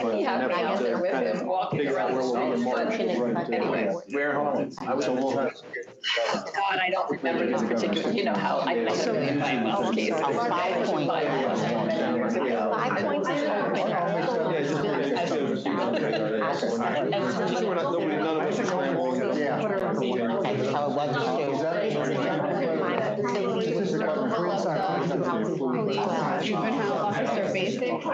but Yeah, never I have guess to they're with kind him of walking figure out where we're around. going But anyway, Where home? I was alone. God, I don't remember this particular, you know how I know really in my mom's case. 5 points. 5 points is None of us are scrambling. How it was Juvenile officer basic. So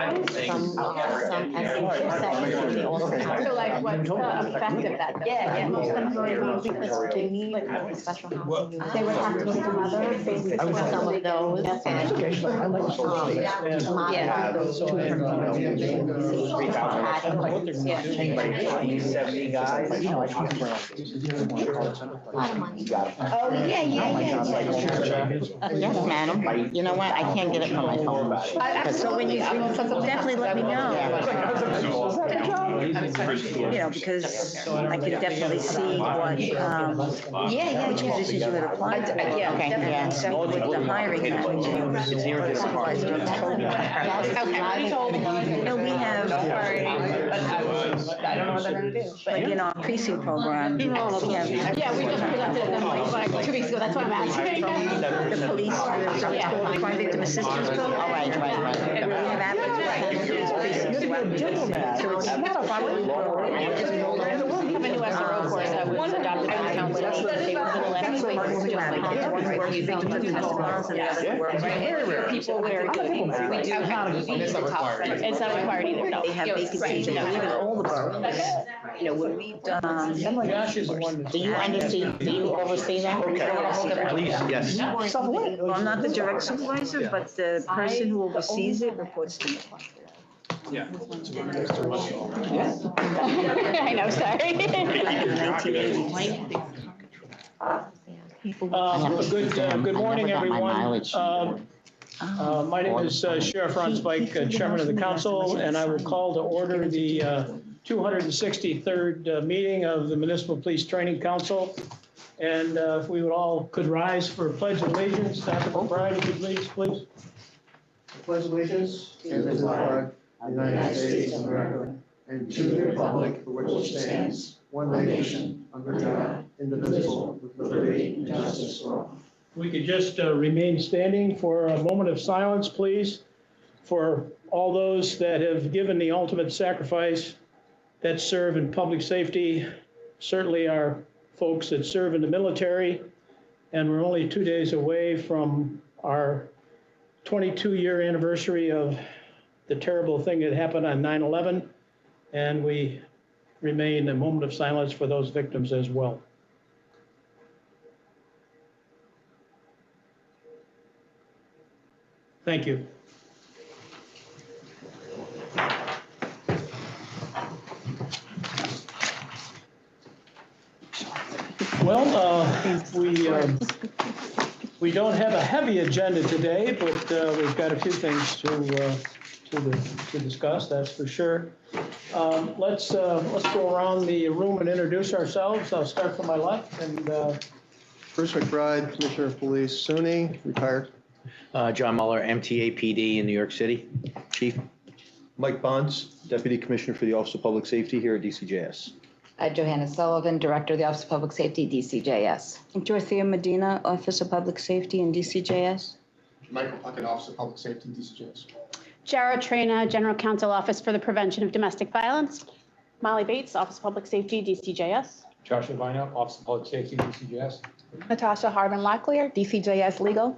like what's the effect of that? Yeah. Most of them go to because they need like special housing. They would have to get another basic. Some of those. Oh, yeah. Yes, madam. You know what? I can't get it from my phone. So when you Definitely let me know. You know, because I can definitely see what, which positions you would apply to. Yeah, Okay, yeah. With the hiring manager. No, we have, I don't know what they're gonna do. like in our precinct program, we have Yeah, we just presented them like 2 weeks ago, that's what I'm asking. the police, so it's called crime victim assistance program. All right. And we have advertising for these precincts throughout the district. So it's probably. We have a new SRO course that was adopted by the council. They were the last week. One works victim testimonials and the other works. People where we do have, it's not required. It's not required either, no. They have vacancies, I believe, in all the boroughs. You know, when we've done. Do you oversee that? Please, yes. Well, I'm not the direct supervisor, but the person who oversees it reports to me. I know, sorry. 1980. Good morning, everyone. My name is Sheriff Ron Spike, Chairman of the Council, and I will call to order the 263rd meeting of the Municipal Police Training Council. And if we would all could rise for Pledge of Allegiance. Dr. McBride, if you please. Pledge allegiance to the flag of the United States of America and to the republic for which it stands, one nation, under God, indivisible, with liberty and justice for all. We could just remain standing for a moment of silence, please, for all those that have given the ultimate sacrifice that serve in public safety, certainly our folks that serve in the military, and we're only 2 days away from our 22-year anniversary of the terrible thing that happened on 9/11, and we remain a moment of silence for those victims as well. Thank you. Well, we don't have a heavy agenda today, but we've got a few things to discuss, that's for sure. Let's go around the room and introduce ourselves. I'll start from my left. And Bruce McBride, Commissioner of Police, SUNY, retired. John Muller, MTA-PD in New York City. Chief. Mike Bonds, Deputy Commissioner for the Office of Public Safety here at DCJS. Johanna Sullivan, Director of the Office of Public Safety, DCJS. Dorothea Medina, Office of Public Safety in DCJS. Michael Puckett, Office of Public Safety, DCJS. Jara Traina, General Counsel Office for the Prevention of Domestic Violence. Molly Bates, Office of Public Safety, DCJS. Joshua Vino, Office of Public Safety, DCJS. Natasha Harvin Locklear, DCJS Legal.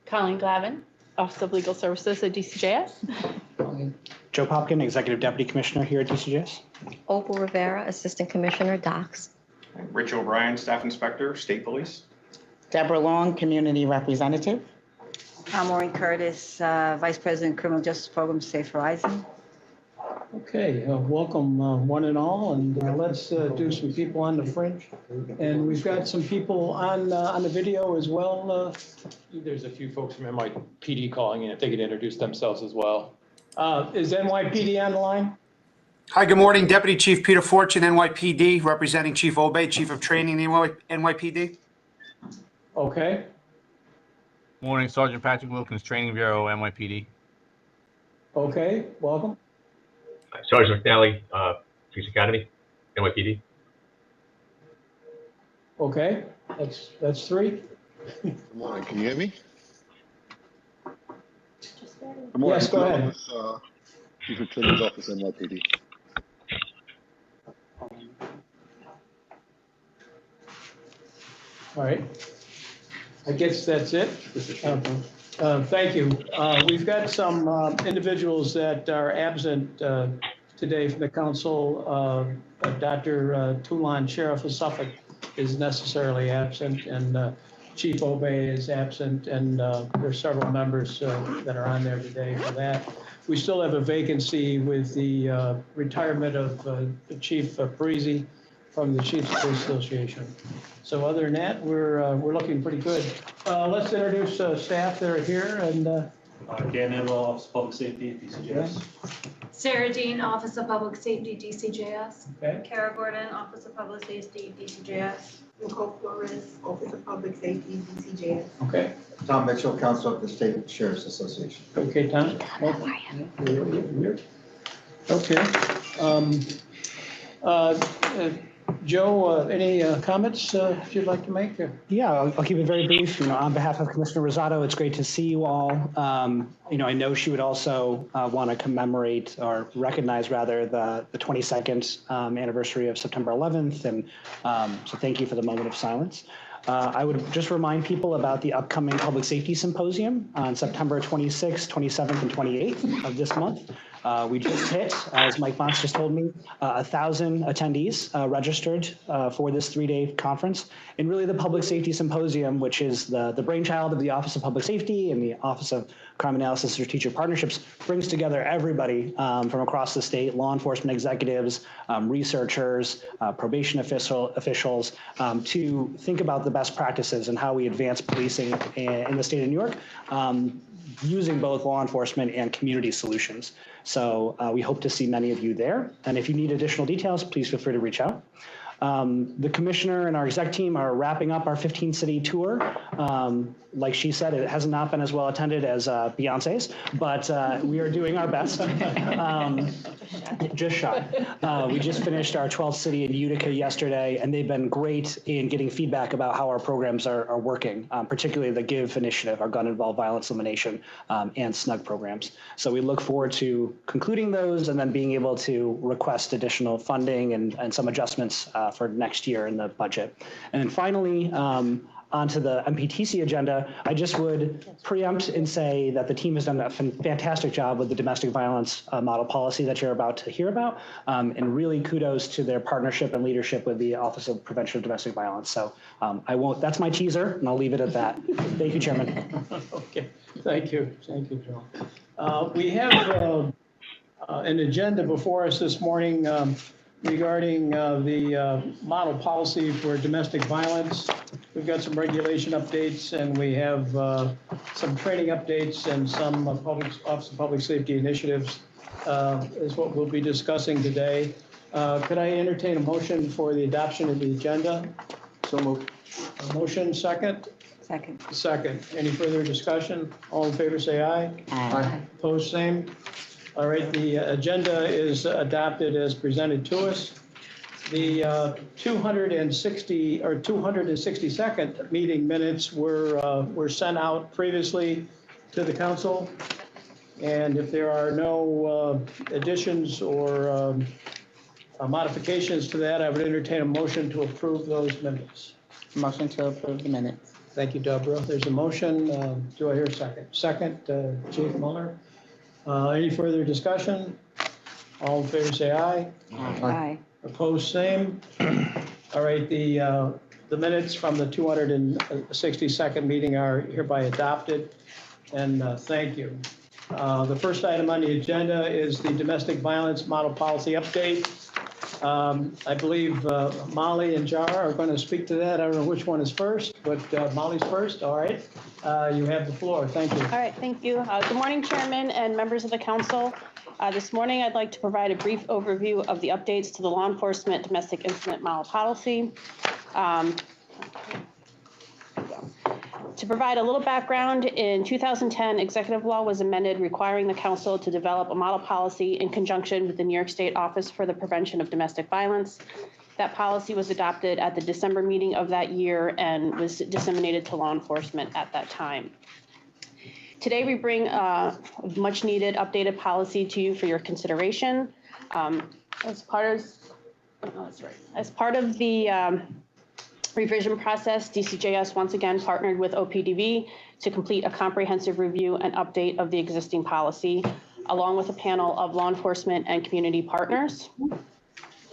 Colleen Glavin, Office of Legal Services at DCJS. Joe Popkin, Executive Deputy Commissioner here at DCJS. Opal Rivera, Assistant Commissioner, DOCS. Rich O'Brien, Staff Inspector, State Police. Deborah Long, Community Representative. Maureen Curtis, Vice President, Criminal Justice Program, Safe Horizon. okay, welcome one and all, and let's do some people on the fringe. And we've got some people on the video as well. There's a few folks from NYPD calling in if they could introduce themselves as well. Is NYPD on the line? Hi, good morning. Deputy Chief Peter Fortune, NYPD, representing Chief Obey, Chief of Training, NYPD. Okay. Morning, Sergeant Patrick Wilkins, Training Bureau, NYPD. Okay, welcome. Sergeant McNally, Police Academy, NYPD. Okay, that's three. Good morning. Can you hear me? Good morning. Yes, go ahead. Chief of Training's Office, NYPD. All right. I guess that's it. Thank you. We've got some individuals that are absent today from the council. Dr. Toulon, Sheriff of Suffolk, is necessarily absent, and Chief Obey is absent, and there's several members that are on there today for that. We still have a vacancy with the retirement of Chief Parisi from the Chiefs Police Association. So other than that, we're looking pretty good. Let's introduce staff that are here, and Dan Manuel, Office of Public Safety, DCJS. Sarah Dean, Office of Public Safety, DCJS. Okay. Kara Gordon, Office of Public Safety, DCJS. Nicole Flores, Office of Public Safety, DCJS. Okay. Tom Mitchell, Counsel of the State Sheriff's Association. Okay, Tom. Okay. Joe, any comments you'd like to make? Yeah, I'll keep it very brief. On behalf of Commissioner Rosado, it's great to see you all. I know she would also want to commemorate or recognize rather the 22nd anniversary of September 11th. And so thank you for the moment of silence. I would just remind people about the upcoming Public Safety Symposium on September 26th, 27th, and 28th of this month. We just hit, as Mike Bonds just told me, 1,000 attendees registered for this 3-day conference. And really the Public Safety Symposium, which is the brainchild of the Office of Public Safety and the Office of Crime Analysis and Strategic Partnerships, brings together everybody from across the state, law enforcement executives, researchers, probation officials, to think about the best practices and how we advance policing in the state of New York, using both law enforcement and community solutions. So we hope to see many of you there. And if you need additional details, please feel free to reach out. The commissioner and our exec team are wrapping up our 15-city tour. Like she said, it has not been as well attended as Beyonce's, but we are doing our best. Just shy. We just finished our 12th city in Utica yesterday, and they've been great in getting feedback about how our programs are working, particularly the GIVE initiative, our gun-involved violence elimination, and SNUG programs. So we look forward to concluding those and then being able to request additional funding and some adjustments for next year in the budget. And then finally, onto the MPTC agenda, I just would preempt and say that the team has done a fantastic job with the domestic violence model policy that you're about to hear about, and really kudos to their partnership and leadership with the Office of Prevention of Domestic Violence. So that's my teaser, and I'll leave it at that. Thank you, Chairman. Okay, thank you, Joe. We have an agenda before us this morning regarding the model policy for domestic violence. We've got some regulation updates, and we have some training updates and some Office of Public Safety initiatives is what we'll be discussing today. Could I entertain a motion for the adoption of the agenda? So moved. A motion, second? Second. Second. Any further discussion? All in favor, say aye. Aye. Opposed, same. All right, the agenda is adopted as presented to us. The 262nd meeting minutes were sent out previously to the council. And if there are no additions or modifications to that, I would entertain a motion to approve those minutes. Motion to approve the minutes. Thank you, Deborah. There's a motion. Do I hear a second? Second, Chief Muller. Any further discussion? All in favor, say aye. Aye. Opposed, same. All right, the minutes from the 262nd meeting are hereby adopted, and thank you. The first item on the agenda is the domestic violence model policy update. I believe Molly and Jar are going to speak to that. I don't know which one is first, but Molly's first. All right, you have the floor. Thank you. All right, thank you. Good morning, Chairman and members of the council. This morning, I'd like to provide a brief overview of the updates to the law enforcement domestic incident model policy. To provide a little background, in 2010, executive law was amended requiring the council to develop a model policy in conjunction with the New York State Office for the Prevention of Domestic Violence. That policy was adopted at the December meeting of that year and was disseminated to law enforcement at that time. Today, we bring a much-needed updated policy to you for your consideration. As part of the revision process, DCJS once again partnered with OPDV to complete a comprehensive review and update of the existing policy, along with a panel of law enforcement and community partners. The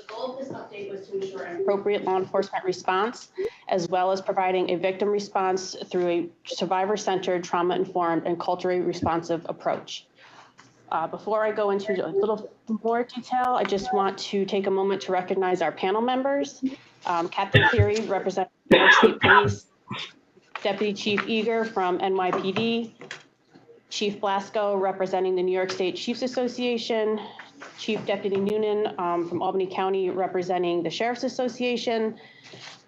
goal of this update was to ensure an appropriate law enforcement response, as well as providing a victim response through a survivor-centered, trauma-informed, and culturally responsive approach. Before I go into a little more detail, I just want to take a moment to recognize our panel members. Captain Cleary, representing New York State Police, Deputy Chief Eager from NYPD, Chief Blasco, representing the New York State Chiefs Association, Chief Deputy Noonan from Albany County, representing the Sheriff's Association,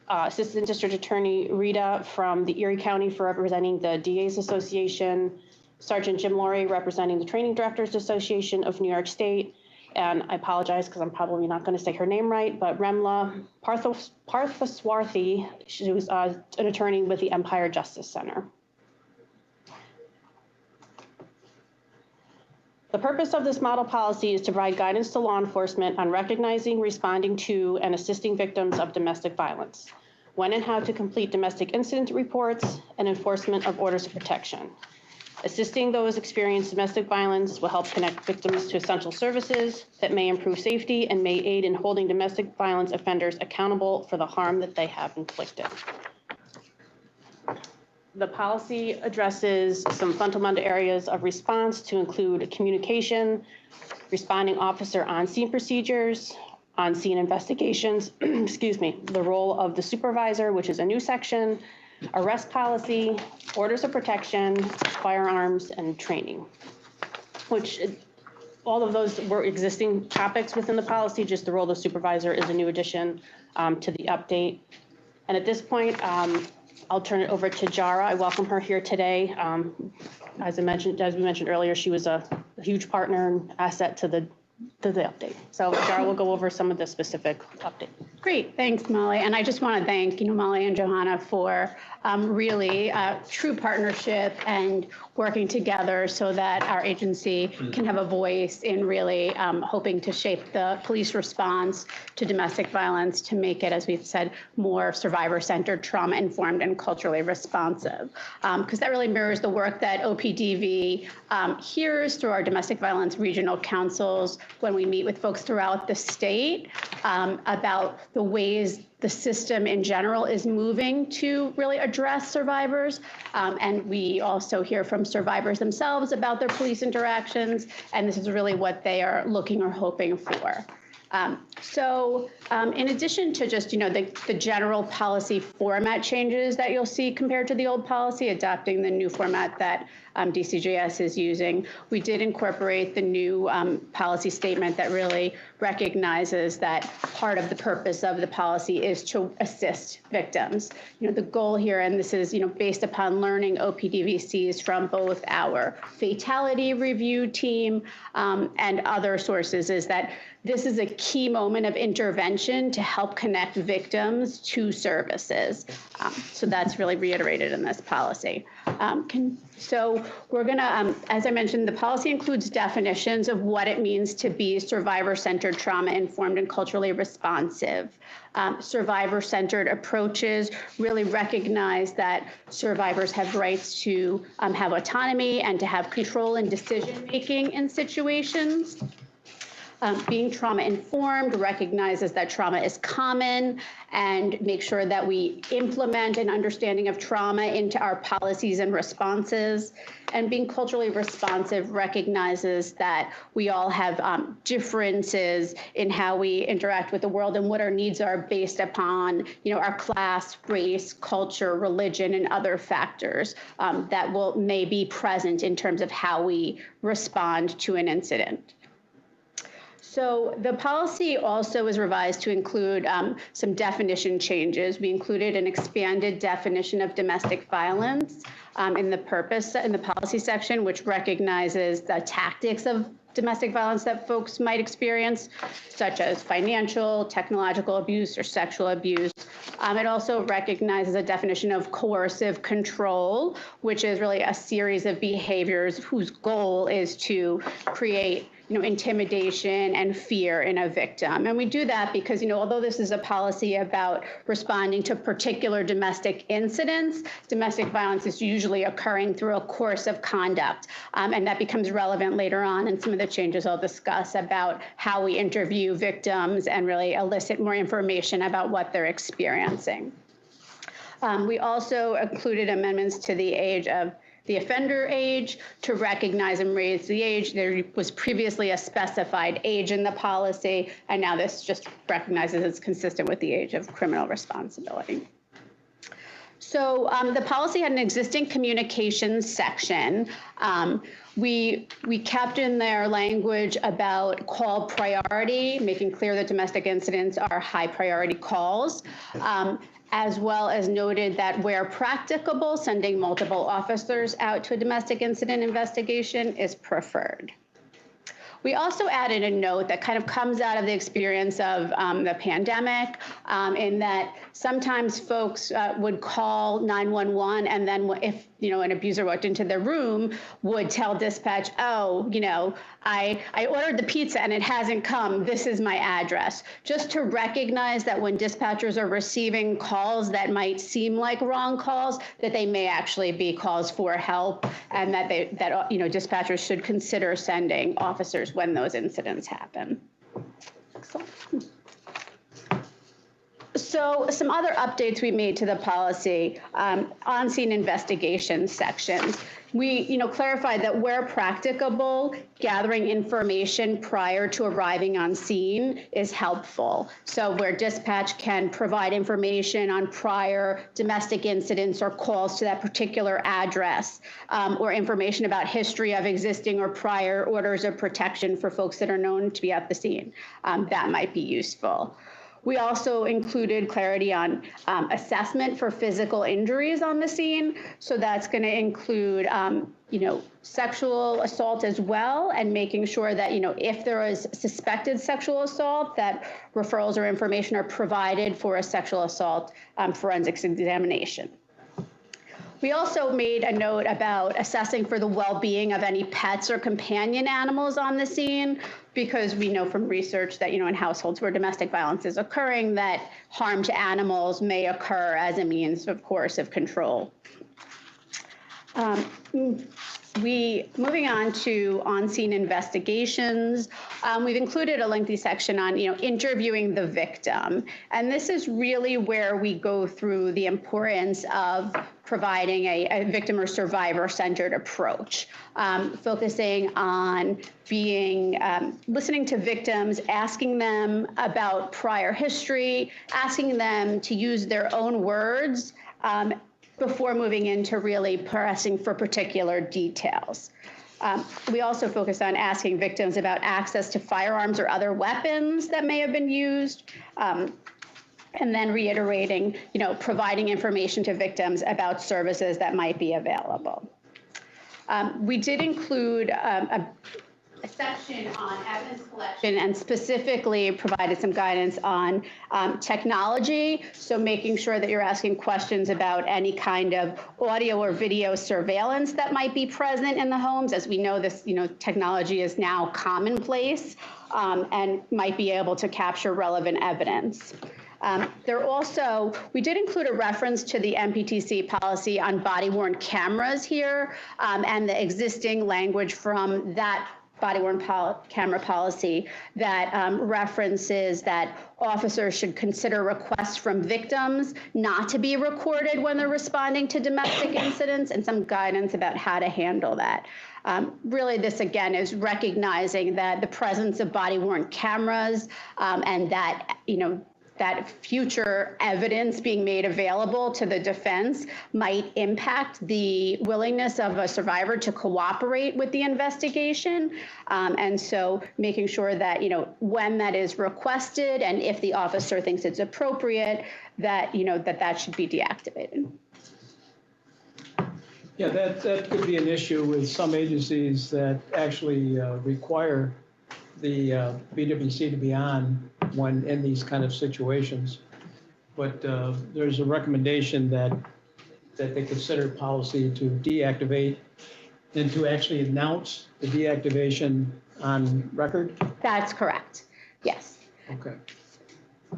Assistant District Attorney Rita from the Erie County for representing the DA's Association, Sergeant Jim Laurie representing the Training Directors Association of New York State, and I apologize because I'm probably not going to say her name right, but Remla Parthaswarthy, she was an attorney with the Empire Justice Center. The purpose of this model policy is to provide guidance to law enforcement on recognizing, responding to, and assisting victims of domestic violence, when and how to complete domestic incident reports, and enforcement of orders of protection. Assisting those experiencing domestic violence will help connect victims to essential services that may improve safety and may aid in holding domestic violence offenders accountable for the harm that they have inflicted. The policy addresses some fundamental areas of response to include communication, responding officer on-scene procedures, on-scene investigations, excuse me, the role of the supervisor, which is a new section, arrest policy, orders of protection, firearms, and training, which all of those were existing topics within the policy, just the role of the supervisor is a new addition to the update. And at this point, I'll turn it over to Jara. I welcome her here today. As we mentioned earlier, she was a huge partner and asset to the update. So Jara will go over some of the specific updates. Great, thanks, Molly. And I just want to thank Molly and Johanna for really true partnership and working together so that our agency can have a voice in really hoping to shape the police response to domestic violence to make it, as we've said, more survivor-centered, trauma-informed, and culturally responsive. Because that really mirrors the work that OPDV hears through our domestic violence regional councils when we meet with folks throughout the state about the ways the system in general is moving to really address survivors. And we also hear from survivors themselves about their police interactions, and this is really what they are looking or hoping for. In addition to just, the general policy format changes that you'll see compared to the old policy, adopting the new format that DCJS is using, we did incorporate the new policy statement that really recognizes that part of the purpose of the policy is to assist victims. The goal here, and this is, based upon learning OPDVCs from both our fatality review team and other sources, is that this is a key moment of intervention to help connect victims to services. So that's really reiterated in this policy. So we're gonna, as I mentioned, the policy includes definitions of what it means to be survivor-centered, trauma-informed, and culturally responsive. Survivor-centered approaches really recognize that survivors have rights to have autonomy and to have control in decision-making in situations. Being trauma-informed recognizes that trauma is common and make sure that we implement an understanding of trauma into our policies and responses. And being culturally responsive recognizes that we all have differences in how we interact with the world and what our needs are based upon, our class, race, culture, religion, and other factors that may be present in terms of how we respond to an incident. So the policy also was revised to include some definition changes. We included an expanded definition of domestic violence in the policy section, which recognizes the tactics of domestic violence that folks might experience, such as financial, technological abuse, or sexual abuse. It also recognizes a definition of coercive control, which is really a series of behaviors whose goal is to create intimidation and fear in a victim. And we do that because, although this is a policy about responding to particular domestic incidents, domestic violence is usually occurring through a course of conduct. And that becomes relevant later on in some of the changes I'll discuss about how we interview victims and really elicit more information about what they're experiencing. We also included amendments to the offender age to recognize and raise the age. There was previously a specified age in the policy, and now this just recognizes it's consistent with the age of criminal responsibility. So the policy had an existing communications section. We kept in there language about call priority, making clear that domestic incidents are high priority calls. As well as noted that where practicable, sending multiple officers out to a domestic incident investigation is preferred. We also added a note that kind of comes out of the experience of the pandemic, in that sometimes folks would call 911, and then if an abuser walked into their room, would tell dispatch, oh, I ordered the pizza and it hasn't come. This is my address. Just to recognize that when dispatchers are receiving calls that might seem like wrong calls, that they may actually be calls for help, and that dispatchers should consider sending officers when those incidents happen. Excellent. So some other updates we made to the policy, on-scene investigation sections. We clarified that where practicable, gathering information prior to arriving on scene is helpful. So where dispatch can provide information on prior domestic incidents or calls to that particular address, or information about history of existing or prior orders of protection for folks that are known to be at the scene, that might be useful. We also included clarity on assessment for physical injuries on the scene. So that's going to include, sexual assault as well, and making sure that, if there is suspected sexual assault, that referrals or information are provided for a sexual assault forensics examination. We also made a note about assessing for the well-being of any pets or companion animals on the scene, because we know from research that, in households where domestic violence is occurring, that harm to animals may occur as a means, of course, of control. Moving on to on-scene investigations, we've included a lengthy section on, interviewing the victim. And this is really where we go through the importance of providing a victim or survivor-centered approach, focusing on listening to victims, asking them about prior history, asking them to use their own words, before moving into really pressing for particular details. We also focus on asking victims about access to firearms or other weapons that may have been used, and then reiterating, providing information to victims about services that might be available. We did include a section on evidence collection and specifically provided some guidance on technology. So making sure that you're asking questions about any kind of audio or video surveillance that might be present in the homes. As we know, this technology is now commonplace, and might be able to capture relevant evidence. We did include a reference to the MPTC policy on body-worn cameras here, and the existing language from that body-worn camera policy that references that officers should consider requests from victims not to be recorded when they're responding to domestic incidents, and some guidance about how to handle that. Really, this again is recognizing that the presence of body-worn cameras, and that that future evidence being made available to the defense might impact the willingness of a survivor to cooperate with the investigation. And so making sure that, when that is requested and if the officer thinks it's appropriate, that, that should be deactivated. Yeah, that could be an issue with some agencies that actually require the BWC to be on when in these kind of situations. But there's a recommendation that they consider policy to deactivate and to actually announce the deactivation on record. That's correct. Yes. Okay.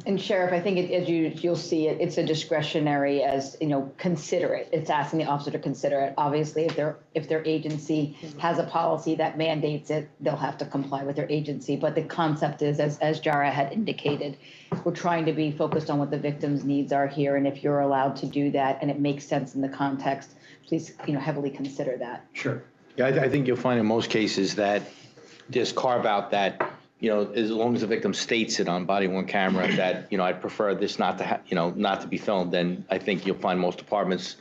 And Sheriff, I think as you'll see it, it's a discretionary as, consider it. It's asking the officer to consider it. Obviously, if their agency has a policy that mandates it, they'll have to comply with their agency. But the concept is, as Jara had indicated, we're trying to be focused on what the victim's needs are here. And if you're allowed to do that and it makes sense in the context, please, heavily consider that. Sure. Yeah, I think you'll find in most cases that just carve out that, as long as the victim states it on body-worn camera that, I'd prefer this not to, not to be filmed, then I think you'll find most departments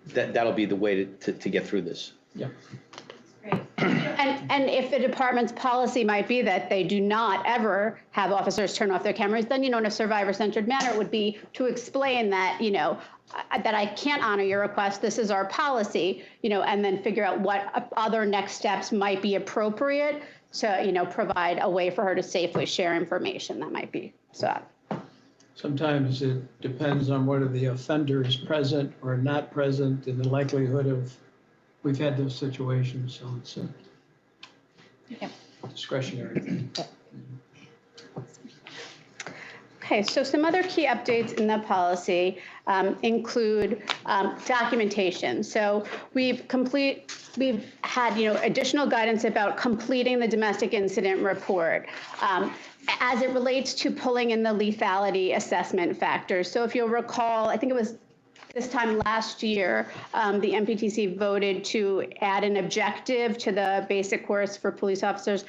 that'll be the way to get through this. Yeah. And if a department's policy might be that they do not ever have officers turn off their cameras, then, in a survivor-centered manner, it would be to explain that, that I can't honor your request, this is our policy, and then figure out what other next steps might be appropriate to, provide a way for her to safely share information that might be sought. Sometimes it depends on whether the offender is present or not present and the likelihood of, we've had those situations, so it's a discretionary thing. Okay, so some other key updates in the policy include documentation. So we've had additional guidance about completing the domestic incident report as it relates to pulling in the lethality assessment factors. So if you'll recall, I think it was this time last year, the MPTC voted to add an objective to the basic course for police officers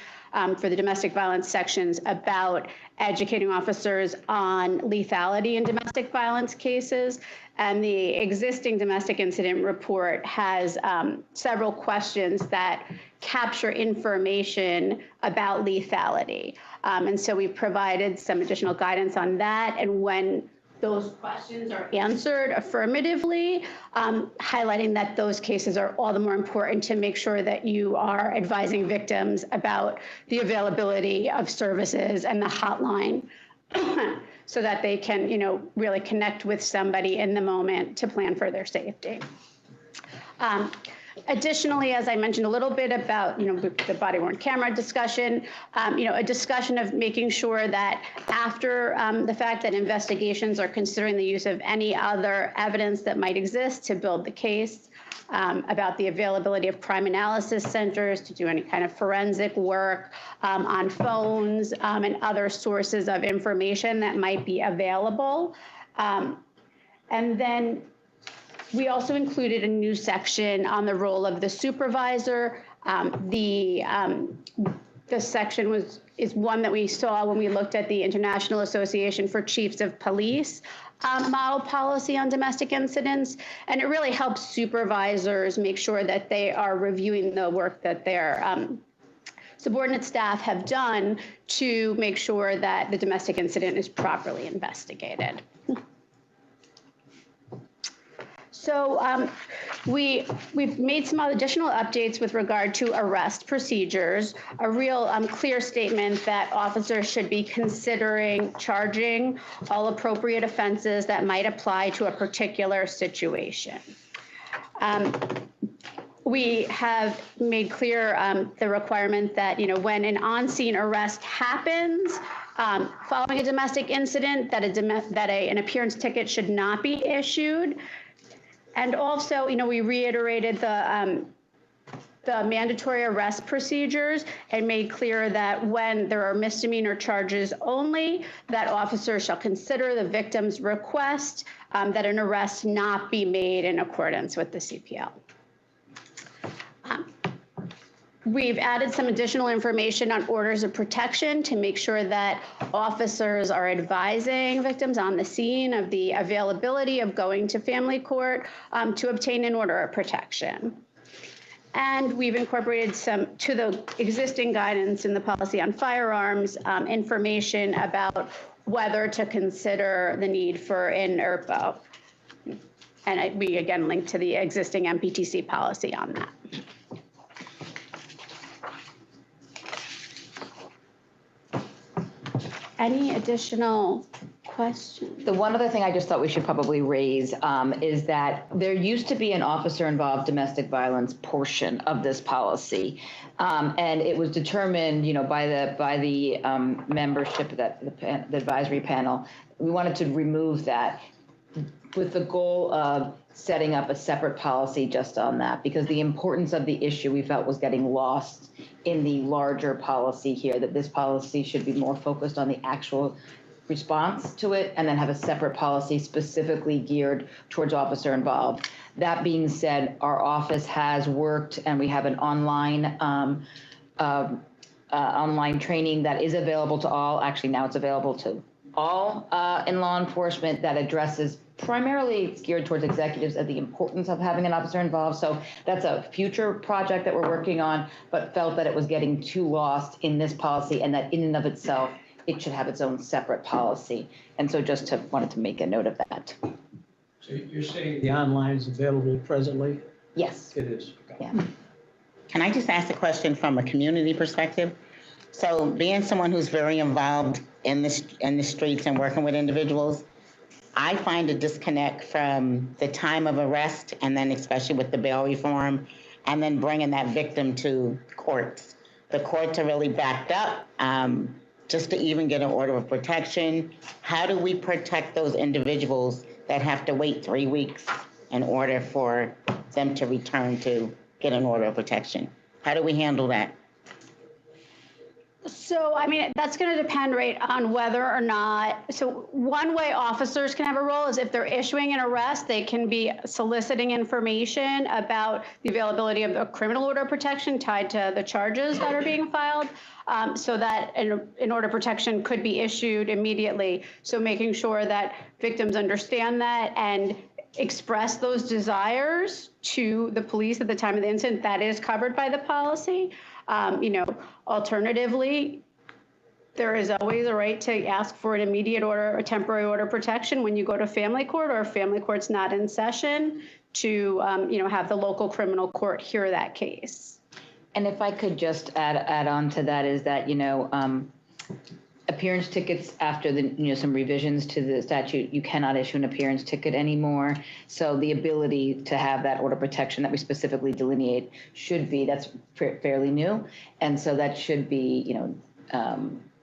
for the domestic violence sections about educating officers on lethality in domestic violence cases. And the existing domestic incident report has several questions that capture information about lethality. And so we've provided some additional guidance on that. And when those questions are answered affirmatively, highlighting that those cases are all the more important to make sure that you are advising victims about the availability of services and the hotline so that they can, really connect with somebody in the moment to plan for their safety. Additionally, as I mentioned a little bit about, the body-worn camera discussion, a discussion of making sure that after the fact that investigations are considering the use of any other evidence that might exist to build the case, about the availability of crime analysis centers to do any kind of forensic work on phones and other sources of information that might be available. And then we also included a new section on the role of the supervisor. The section is one that we saw when we looked at the International Association for Chiefs of Police model policy on domestic incidents. And it really helps supervisors make sure that they are reviewing the work that their subordinate staff have done to make sure that the domestic incident is properly investigated. So we've made some additional updates with regard to arrest procedures, a real clear statement that officers should be considering charging all appropriate offenses that might apply to a particular situation. We have made clear the requirement that, when an on-scene arrest happens, following a domestic incident, that an appearance ticket should not be issued. And also, we reiterated the mandatory arrest procedures and made clear that when there are misdemeanor charges only, that officers shall consider the victim's request that an arrest not be made in accordance with the CPL. We've added some additional information on orders of protection to make sure that officers are advising victims on the scene of the availability of going to family court to obtain an order of protection. And we've incorporated some to the existing guidance in the policy on firearms, information about whether to consider the need for an IRPO. And we again link to the existing MPTC policy on that. Any additional questions? The one other thing I just thought we should probably raise is that there used to be an officer-involved domestic violence portion of this policy. And it was determined, by the membership of the advisory panel, we wanted to remove that with the goal of setting up a separate policy just on that, because the importance of the issue we felt was getting lost in the larger policy here, that this policy should be more focused on the actual response to it and then have a separate policy specifically geared towards officer involved. That being said, our office has worked and we have an online online training that is available to all. Actually, now it's available to all in law enforcement that addresses primarily it's geared towards executives of the importance of having an officer involved. So that's a future project that we're working on, but felt that it was getting too lost in this policy and that in and of itself, it should have its own separate policy. And so just wanted to make a note of that. So you're saying the online is available presently? Yes. It is. Yeah. Can I just ask a question from a community perspective? So being someone who's very involved in the streets and working with individuals, I find a disconnect from the time of arrest and then especially with the bail reform and then bringing that victim to courts. The courts are really backed up just to even get an order of protection. How do we protect those individuals that have to wait 3 weeks in order for them to return to get an order of protection? How do we handle that? So, I mean, that's going to depend, right, on whether or not, so one way officers can have a role is if they're issuing an arrest, they can be soliciting information about the availability of a criminal order of protection tied to the charges that are being filed, so that an order of protection could be issued immediately. So making sure that victims understand that and express those desires to the police at the time of the incident, that is covered by the policy. Alternatively, there is always a right to ask for an immediate order, a temporary order of protection when you go to family court or if family court's not in session to, have the local criminal court hear that case. And if I could just add on to that is that, appearance tickets after some revisions to the statute, you cannot issue an appearance ticket anymore. So the ability to have that order of protection that we specifically delineate that's fairly new. And so that should be,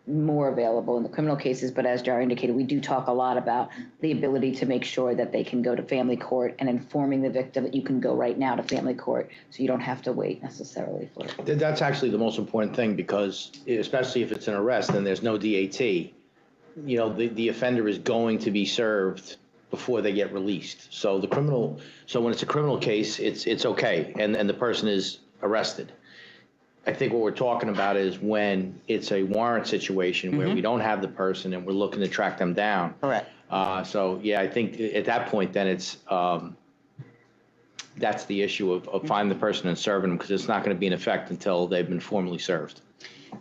more available in the criminal cases. But as Jari indicated, we do talk a lot about the ability to make sure that they can go to family court and informing the victim that you can go right now to family court. So you don't have to wait necessarily for it. That's actually the most important thing because especially if it's an arrest and there's no DAT, the offender is going to be served before they get released. So when it's a criminal case, it's okay. And the person is arrested. I think what we're talking about is when it's a warrant situation where we don't have the person and we're looking to track them down. Correct. So yeah, I think at that point, then it's, that's the issue of finding the person and serving them because it's not going to be in effect until they've been formally served.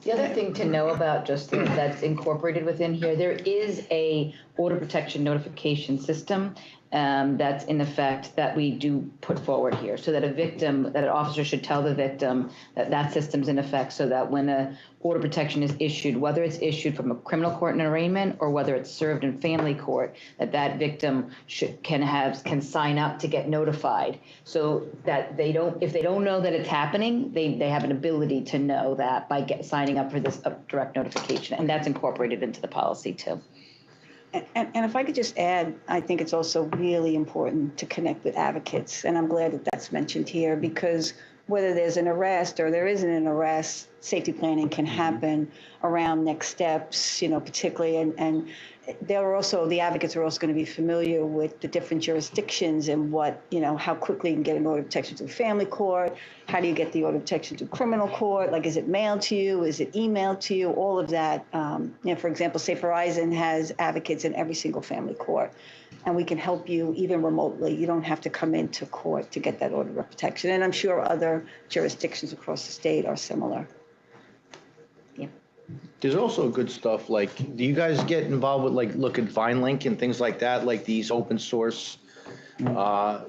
The other thing to know about just that's incorporated within here, there is a order protection notification system that's in effect that we do put forward here so that an officer should tell the victim that system's in effect so that when a order of protection is issued, whether it's issued from a criminal court in arraignment or whether it's served in family court, that victim can sign up to get notified so that if they don't know that it's happening, they have an ability to know that by signing up for this direct notification. And that's incorporated into the policy too. And if I could just add, I think it's also really important to connect with advocates. And I'm glad that that's mentioned here because whether there's an arrest or there isn't an arrest, safety planning can happen around next steps, particularly, and the advocates are also going to be familiar with the different jurisdictions and what, how quickly you can get an order of protection through family court, how do you get the order of protection through criminal court, like is it mailed to you, is it emailed to you, all of that. For example, Safe Horizon has advocates in every single family court, and we can help you even remotely. You don't have to come into court to get that order of protection, and I'm sure other jurisdictions across the state are similar. There's also good stuff like, do you guys get involved with look at VineLink and things like that, like these open source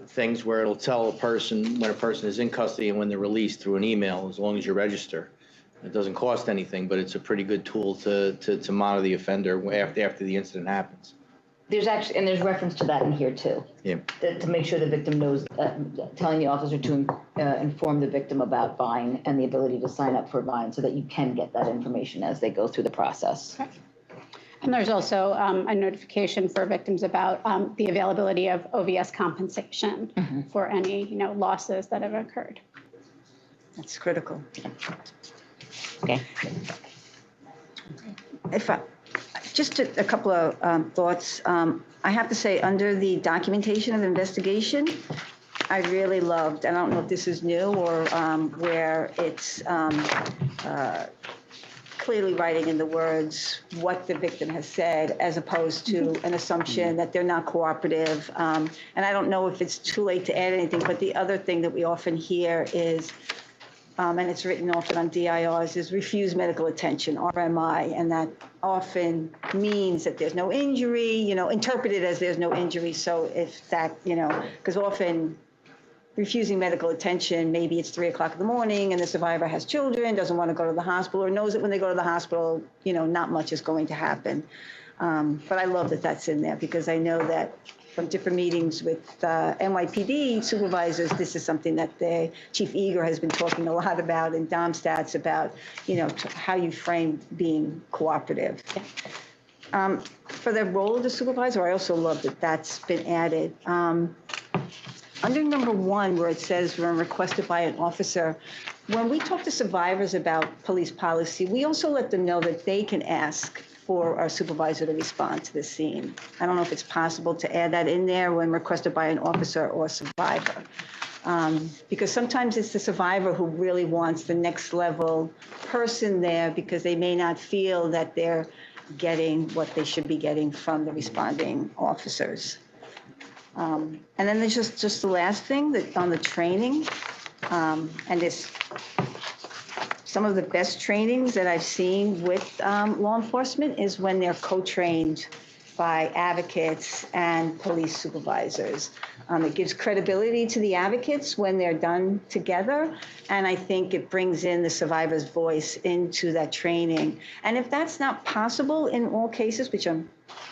things where it'll tell a person when a person is in custody and when they're released through an email, as long as you register. It doesn't cost anything, but it's a pretty good tool to monitor the offender after the incident happens. There's reference to that in here too. Yeah. To make sure the victim knows, telling the officer to inform the victim about Vine and the ability to sign up for Vine so that you can get that information as they go through the process. And there's also a notification for victims about the availability of OVS compensation for any, losses that have occurred. That's critical. Okay. Just a couple of thoughts. I have to say, under the documentation of investigation, I really loved, and I don't know if this is new or where it's clearly writing in the words what the victim has said, as opposed to an assumption that they're not cooperative. And I don't know if it's too late to add anything, but the other thing that we often hear is, and it's written often on DIRs, is refuse medical attention, RMI, and that often means that there's no injury, interpreted as there's no injury. So if that, because often refusing medical attention, maybe it's 3 o'clock in the morning and the survivor has children, doesn't want to go to the hospital, or knows that when they go to the hospital, not much is going to happen. But I love that that's in there, because I know that from different meetings with NYPD supervisors, this is something that Chief Eager has been talking a lot about, and Domstats about, how you frame being cooperative. For the role of the supervisor, I also love that that's been added. Under number 1, where it says when requested by an officer, when we talk to survivors about police policy, we also let them know that they can ask for our supervisor to respond to the scene. I don't know if it's possible to add that in there when requested by an officer or survivor. Because sometimes it's the survivor who really wants the next level person there, because they may not feel that they're getting what they should be getting from the responding officers. And then there's just the last thing that on the training, and this, some of the best trainings that I've seen with law enforcement is when they're co-trained by advocates and police supervisors. It gives credibility to the advocates when they're done together, and I think it brings in the survivor's voice into that training. And if that's not possible in all cases, which I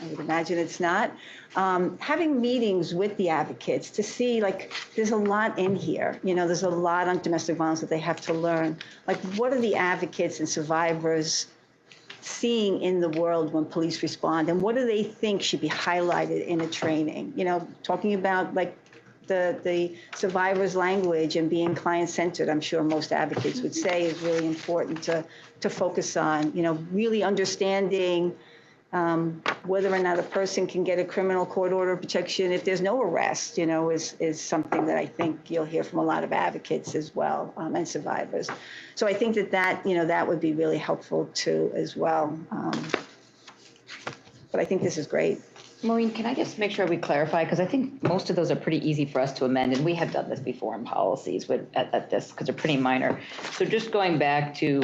would imagine it's not, having meetings with the advocates to see, there's a lot in here. There's a lot on domestic violence that they have to learn. What are the advocates and survivors seeing in the world when police respond, and what do they think should be highlighted in a training? Talking about the survivor's language and being client-centered, I'm sure most advocates would say is really important to focus on. Really understanding whether or not a person can get a criminal court order of protection if there's no arrest, is something that I think you'll hear from a lot of advocates as well, and survivors. So I think that would be really helpful too as well. But I think this is great. Maureen, can I just make sure we clarify? Because I think most of those are pretty easy for us to amend, and we have done this before in policies at this, because they're pretty minor. So just going back to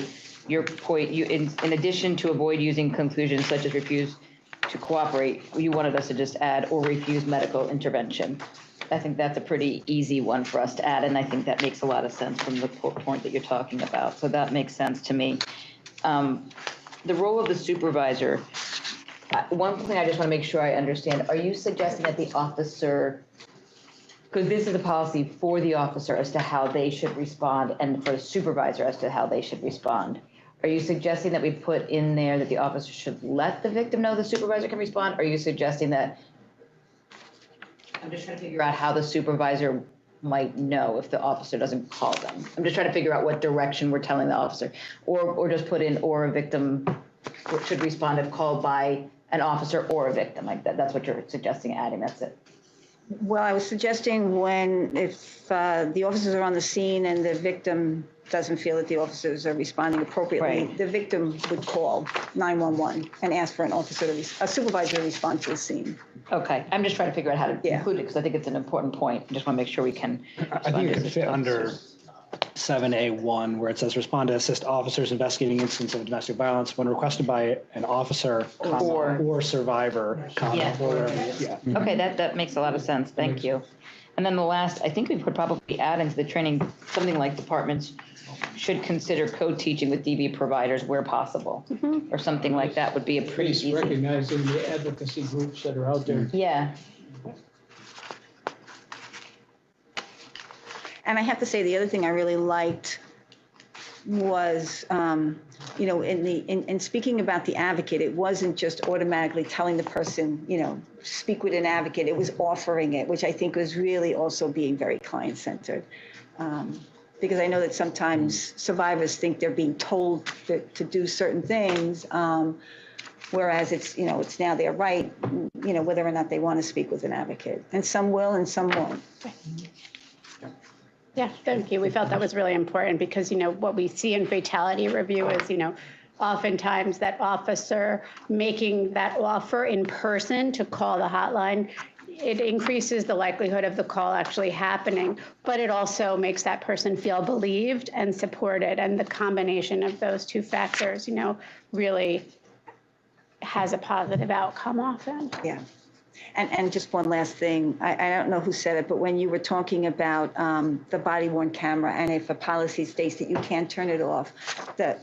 your point, in addition to avoid using conclusions such as refuse to cooperate, you wanted us to just add or refuse medical intervention. I think that's a pretty easy one for us to add, and I think that makes a lot of sense from the point that you're talking about. So that makes sense to me. The role of the supervisor, one thing I just want to make sure I understand, are you suggesting that the officer, because this is a policy for the officer as to how they should respond and for the supervisor as to how they should respond, are you suggesting that we put in there that the officer should let the victim know the supervisor can respond? Or are you suggesting that, I'm just trying to figure out how the supervisor might know if the officer doesn't call them? I'm just trying to figure out what direction we're telling the officer, or just put in, or a victim should respond if called by an officer or a victim, like that. That's what you're suggesting adding, that's it. Well, I was suggesting if the officers are on the scene and the victim doesn't feel that the officers are responding appropriately, Right. the victim would call 911 and ask for a supervisor to respond to the scene. Okay, I'm just trying to figure out how to Yeah. include it, because I think it's an important point. I just want to make sure we can. I think it could fit under 7A1, where it says respond to assist officers investigating incidents of domestic violence when requested by an officer, or survivor, Yeah. or whatever. Yeah. Okay, that makes a lot of sense, thank you. And then the last, I think we could probably add into the training, something like departments should consider co-teaching with DV providers where possible, or something like that would be a pretty Please easy. recognizing the advocacy groups that are out there. Yeah, And I have to say, the other thing I really liked was, in speaking about the advocate, it wasn't just automatically telling the person, speak with an advocate. It was offering it, which I think was really also being very client-centered. Because I know that sometimes survivors think they're being told to do certain things, whereas it's now their right, whether or not they want to speak with an advocate. And some will and some won't. Yeah, thank you. We felt that was really important because, what we see in fatality review is, oftentimes that officer making that offer in person to call the hotline, it increases the likelihood of the call actually happening, but it also makes that person feel believed and supported. And the combination of those two factors, really has a positive outcome often. Yeah. And just one last thing, I don't know who said it, but when you were talking about the body-worn camera, and if a policy states that you can't turn it off,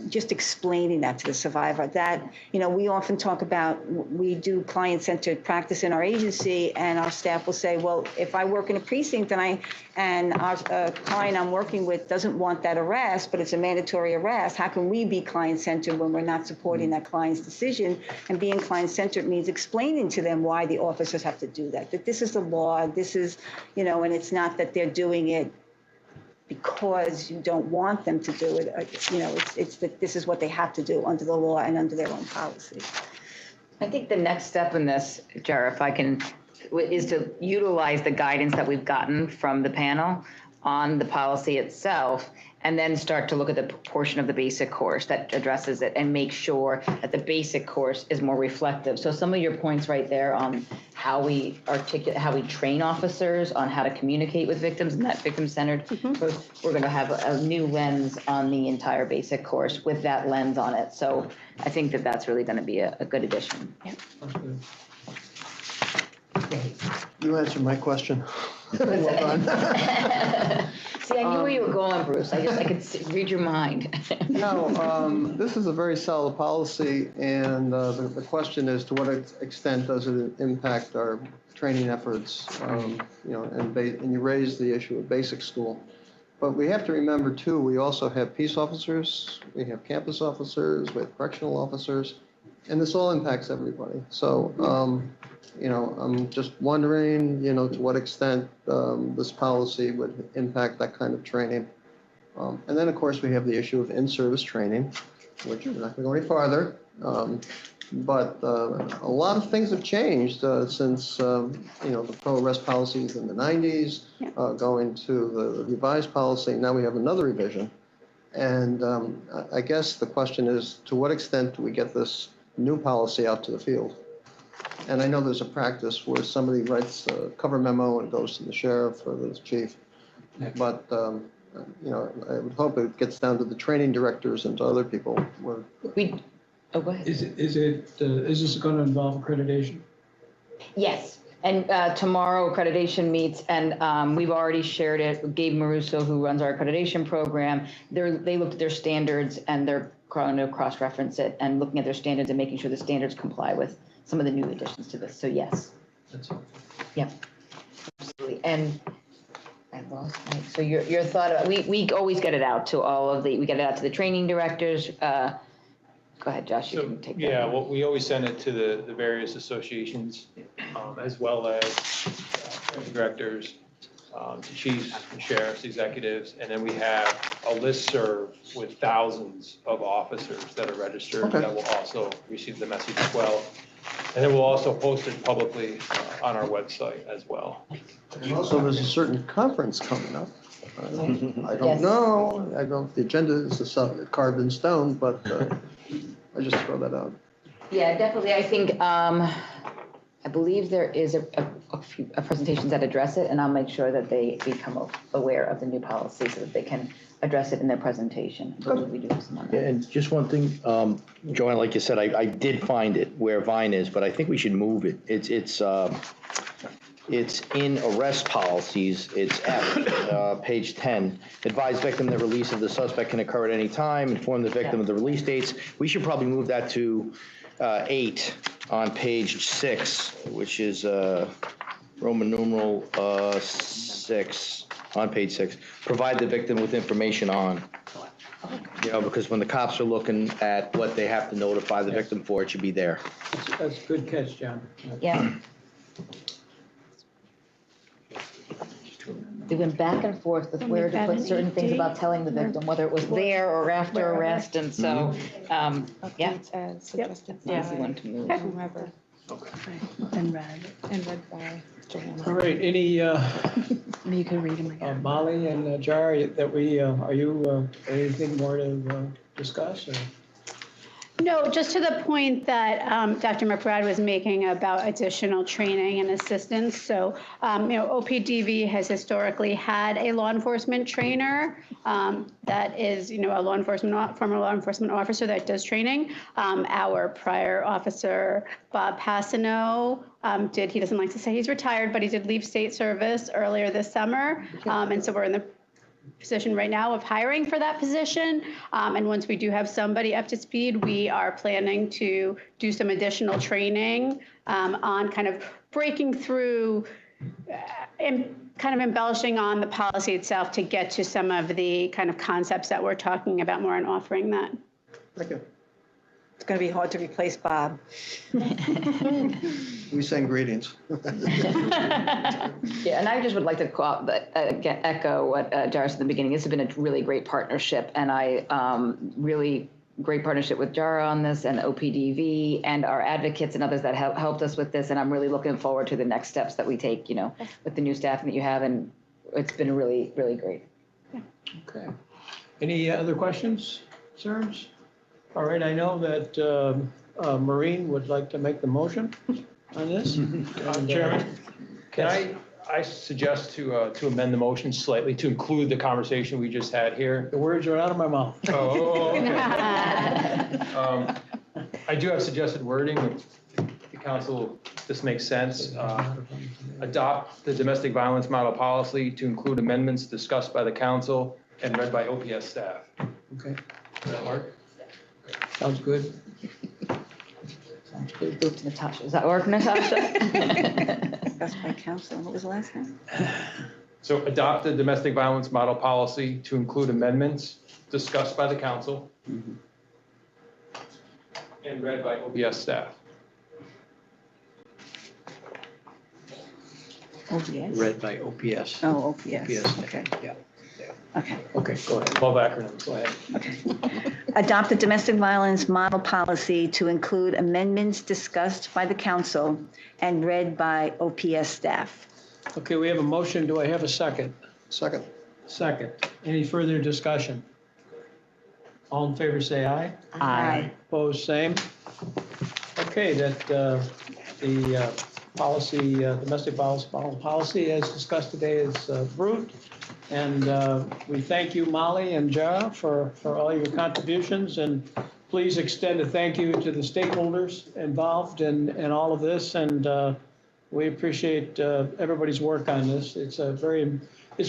just explaining that to the survivor, that, we often talk about, we do client-centered practice in our agency, and our staff will say, well, if I work in a precinct and our client I'm working with doesn't want that arrest, but it's a mandatory arrest, how can we be client-centered when we're not supporting that client's decision? And being client-centered means explaining to them why the officers have to do that this is the law, this is, and it's not that they're doing it because you don't want them to do it, it's that this is what they have to do under the law and under their own policy. I think the next step in this, Jara, if I can, is to utilize the guidance that we've gotten from the panel on the policy itself, and then start to look at the portion of the basic course that addresses it and make sure that the basic course is more reflective. So some of your points right there on how we articulate, how we train officers on how to communicate with victims and that victim-centered, we're going to have a new lens on the entire basic course with that lens on it. So I think that that's really going to be a good addition. Yeah. You answered my question. Well done. See, I knew where you were going, Bruce. I could read your mind. No, this is a very solid policy, and the question is, to what extent does it impact our training efforts? And you raised the issue of basic school. But we have to remember, too, we also have peace officers, we have campus officers, we have correctional officers, and this all impacts everybody. So, I'm just wondering, to what extent this policy would impact that kind of training. And then, of course, we have the issue of in-service training, which we're not going to go any farther. But a lot of things have changed since, the pro-arrest policies in the 90s, going to the revised policy. Now we have another revision. And I guess the question is, to what extent do we get this new policy out to the field? And I know there's a practice where somebody writes a cover memo and goes to the sheriff or the chief. But, I would hope it gets down to the training directors and to other people. Go ahead. Is this going to involve accreditation? Yes. And tomorrow accreditation meets, and we've already shared it with Gabe Maruso, who runs our accreditation program. They looked at their standards and they're going to cross-reference it and looking at their standards and making sure the standards comply with some of the new additions to this. So yes. That's all. Yeah, absolutely. And I lost my, so your thought about, we always get it out to we get it out to the training directors. Go ahead, Josh, you can take that. Yeah, well, we always send it to the various associations, as well as training directors, to chiefs and sheriffs, executives, and then we have a listserv with thousands of officers that are registered Okay. that will also receive the message as well. And then we'll also post it publicly on our website as well. And also, there's a certain conference coming up. I Yes. don't know, the agenda is carved in stone, but I just throw that out. Yeah, definitely. I think, I believe there is a few presentations that address it, and I'll make sure that they become aware of the new policy so that they can address it in their presentation. I believe we do have some on that. And just one thing, Joanne, like you said, I did find it where Vine is, but I think we should move it. It's in arrest policies, it's F, page 10. Advise victim that release of the suspect can occur at any time, inform the victim of the release dates. We should probably move that to 8 on page 6, which is Roman numeral 6, on page 6. Provide the victim with information on. Because when the cops are looking at what they have to notify the victim for, it should be there. That's a good catch, John. Yeah. They went back and forth with where to put certain things about telling the victim, whether it was there or after arrest, and so, yeah. Suggested. Easy one to move. Whomever. And read by Joanna. All right, any, You can read them again. Molly and Jar, are you, anything more to discuss? Or? No, just to the point that Dr. McBride was making about additional training and assistance. So, OPDV has historically had a law enforcement trainer that is, a former law enforcement officer that does training. Our prior officer, Bob Passano, he doesn't like to say he's retired, but he did leave state service earlier this summer. And so we're in the position right now of hiring for that position. And once we do have somebody up to speed, we are planning to do some additional training on kind of breaking through and kind of embellishing on the policy itself to get to some of the kind of concepts that we're talking about more and offering that. Thank you. It's going to be hard to replace Bob. We send greetings. Yeah, and I just would like to echo what Jar said at the beginning. This has been a really great partnership, and I really great partnership with Jara on this, and OPDV, and our advocates and others that have helped us with this. And I'm really looking forward to the next steps that we take, with the new staffing that you have, and it's been really, really great. Okay. Any other questions, concerns? All right, I know that Maureen would like to make the motion on this. Chairman, can I suggest to amend the motion slightly to include the conversation we just had here? The words are out of my mouth. Oh, okay. I do have suggested wording. If the council, this makes sense. Adopt the domestic violence model policy to include amendments discussed by the council and read by OPS staff. Okay, Does that work? sounds good. Sounds good. Go to Natasha. Does that work, Natasha? Discussed by council. What was the last name? So adopt the domestic violence model policy to include amendments discussed by the council and read by OPS staff. OPS? Read by OPS. Oh, OPS. OPS. Okay. Yeah. Okay. Okay, go ahead. 12 acronyms, go ahead. Adopt the domestic violence model policy to include amendments discussed by the council and read by OPS staff. Okay, we have a motion. Do I have a second? Second. Second. Any further discussion? All in favor, say aye. Aye. Opposed, same. Okay, that the policy, domestic violence model policy as discussed today is approved. And we thank you, Molly and Jara, for all your contributions. And please extend a thank you to the stakeholders involved in all of this. And we appreciate everybody's work on this. It's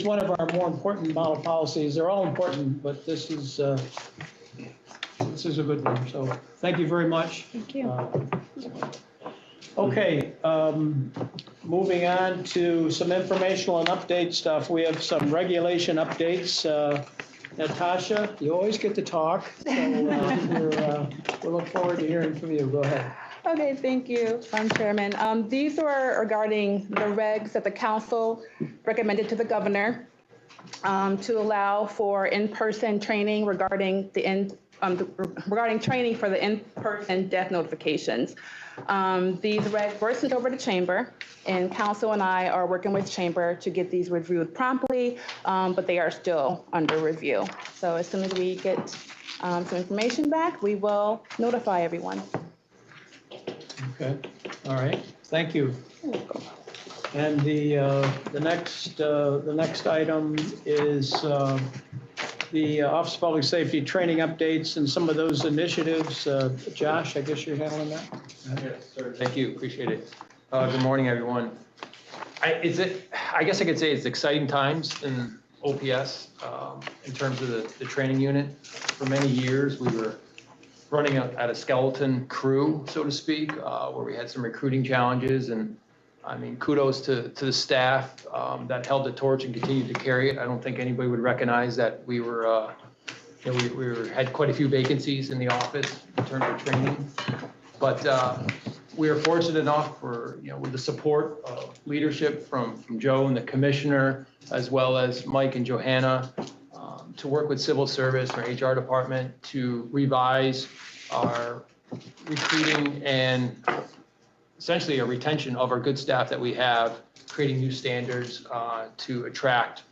one of our more important model policies. They're all important, but this is a good one. So thank you very much. Thank you. Okay, moving on to some informational and update stuff. We have some regulation updates. Natasha, you always get to talk, so we look forward to hearing from you. Go ahead. Okay, thank you, Chairman. These were regarding the regs that the council recommended to the governor to allow for in-person training regarding regarding training for the in-person death notifications. These regs were sent over to Chamber, and council and I are working with Chamber to get these reviewed promptly, but they are still under review. So as soon as we get some information back, we will notify everyone. Okay, all right, thank you. And the next item is the Office of Public Safety training updates and some of those initiatives. Josh, I guess you're handling that? Yes, sir. Thank you, appreciate it. Good morning, everyone. I guess I could say it's exciting times in OPS in terms of the training unit. For many years, we were running at a skeleton crew, so to speak, where we had some recruiting challenges. And I mean, kudos to the staff that held the torch and continued to carry it. I don't think anybody would recognize that we were, we had quite a few vacancies in the office in terms of training. But we are fortunate enough for, with the support of leadership from Joe and the commissioner, as well as Mike and Johanna, to work with civil service or HR department to revise our recruiting and essentially a retention of our good staff that we have, creating new standards to attract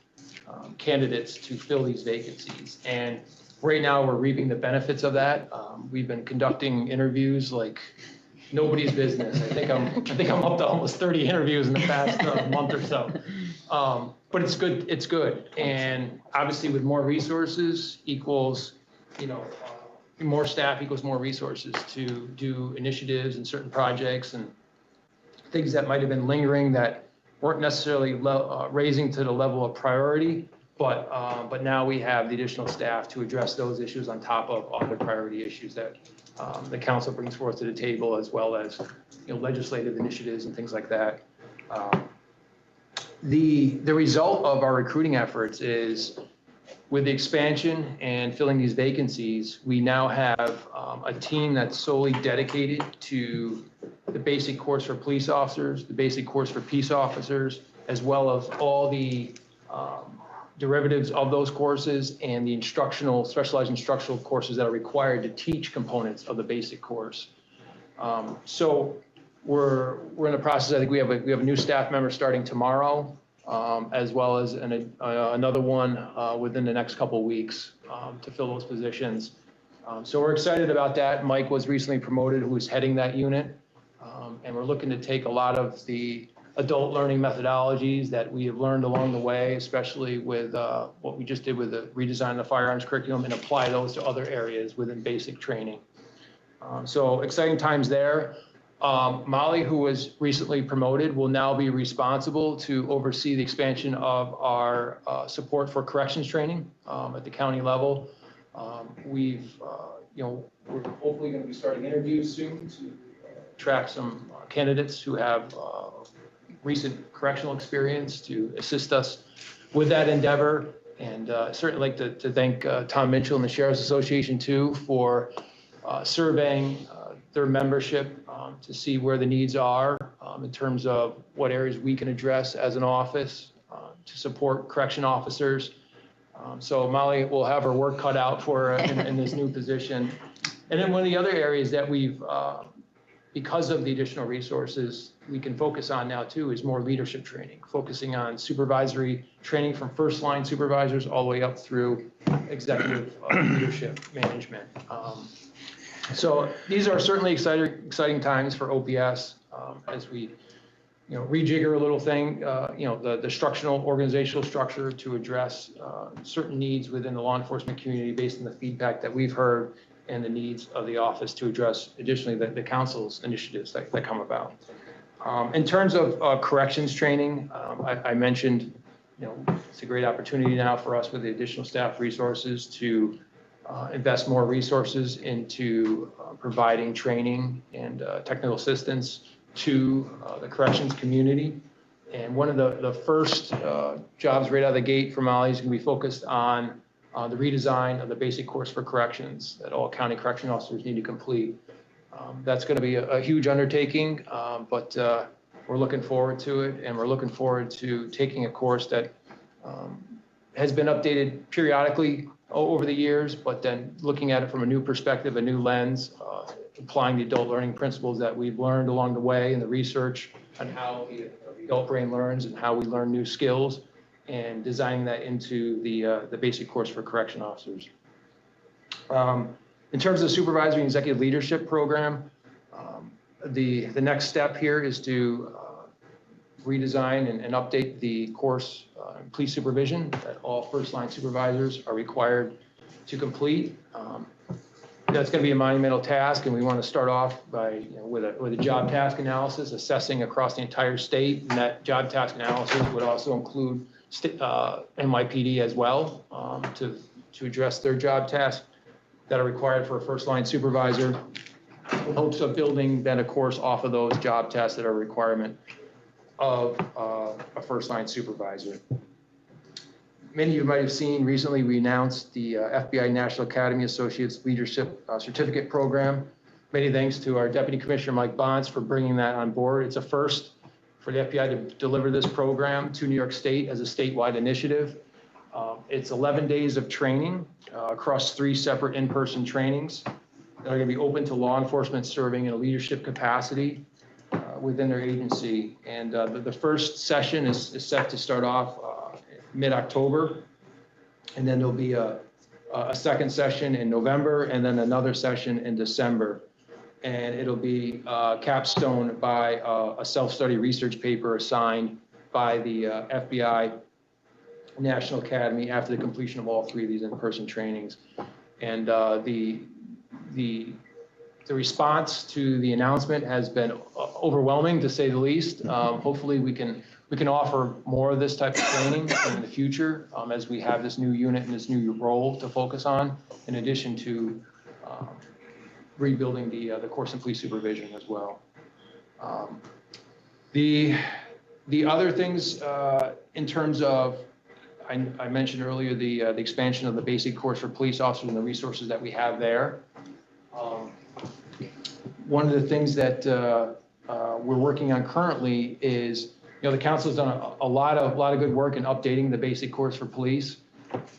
candidates to fill these vacancies. And right now we're reaping the benefits of that. We've been conducting interviews like nobody's business. I think I'm up to almost 30 interviews in the past month or so. But it's good. It's good. And obviously, with more resources equals, more staff equals more resources to do initiatives and certain projects and things that might have been lingering that weren't necessarily raising to the level of priority. But now we have the additional staff to address those issues on top of other priority issues that the council brings forth to the table, as well as legislative initiatives and things like that. The result of our recruiting efforts is, with the expansion and filling these vacancies, we now have a team that's solely dedicated to the basic course for police officers, the basic course for peace officers, as well as all the derivatives of those courses and the specialized instructional courses that are required to teach components of the basic course. So we're in the process. I think we have a new staff member starting tomorrow, as well as another one within the next couple of weeks to fill those positions. So we're excited about that. Mike was recently promoted, who is heading that unit. And we're looking to take a lot of the adult learning methodologies that we have learned along the way, especially with what we just did with the redesign of the firearms curriculum, and apply those to other areas within basic training. So exciting times there. Molly, who was recently promoted, will now be responsible to oversee the expansion of our support for corrections training at the county level. We're hopefully going to be starting interviews soon to attract some candidates who have recent correctional experience to assist us with that endeavor. And certainly like to thank Tom Mitchell and the Sheriff's Association too for surveying their membership to see where the needs are in terms of what areas we can address as an office to support correction officers. So Molly will have her work cut out for her in this new position. And then one of the other areas that we've, because of the additional resources we can focus on now too, is more leadership training, focusing on supervisory training from first line supervisors all the way up through executive leadership management. So these are certainly exciting times for OPS as we, rejigger a little thing, the structural organizational structure to address certain needs within the law enforcement community based on the feedback that we've heard and the needs of the office to address additionally the council's initiatives that come about. In terms of corrections training, I mentioned, it's a great opportunity now for us with the additional staff resources to invest more resources into providing training and technical assistance to the corrections community. And one of the first jobs right out of the gate for Molly is going to be focused on the redesign of the basic course for corrections that all county correction officers need to complete. That's going to be a huge undertaking, but we're looking forward to it, and we're looking forward to taking a course that has been updated periodically over the years, but then looking at it from a new perspective, a new lens, applying the adult learning principles that we've learned along the way in the research on how the adult brain learns and how we learn new skills, and designing that into the basic course for correction officers. In terms of the supervisory and executive leadership program, the next step here is to redesign and update the course in police supervision that all first-line supervisors are required to complete. That's going to be a monumental task, and we want to start off by with a job task analysis, assessing across the entire state, and that job task analysis would also include NYPD as well, to address their job tasks that are required for a first-line supervisor, in hopes of building then a course off of those job tasks that are a requirement of a first-line supervisor. Many of you might have seen recently we announced the FBI National Academy Associates Leadership Certificate Program. Many thanks to our Deputy Commissioner Mike Bonds for bringing that on board. It's a first for the FBI to deliver this program to New York State as a statewide initiative. It's 11 days of training across 3 separate in-person trainings that are going to be open to law enforcement serving in a leadership capacity within their agency. And the first session is set to start off mid-October, and then there'll be a second session in November, and then another session in December. And it'll be capstone by a self-study research paper assigned by the FBI National Academy after the completion of all 3 of these in-person trainings. And the response to the announcement has been overwhelming, to say the least. Hopefully we can offer more of this type of training in the future, as we have this new unit and this new role to focus on, in addition to rebuilding the course in police supervision as well. The other things in terms of, I mentioned earlier the expansion of the basic course for police officers and the resources that we have there. One of the things that we're working on currently is, the council's done a lot of good work in updating the basic course for police,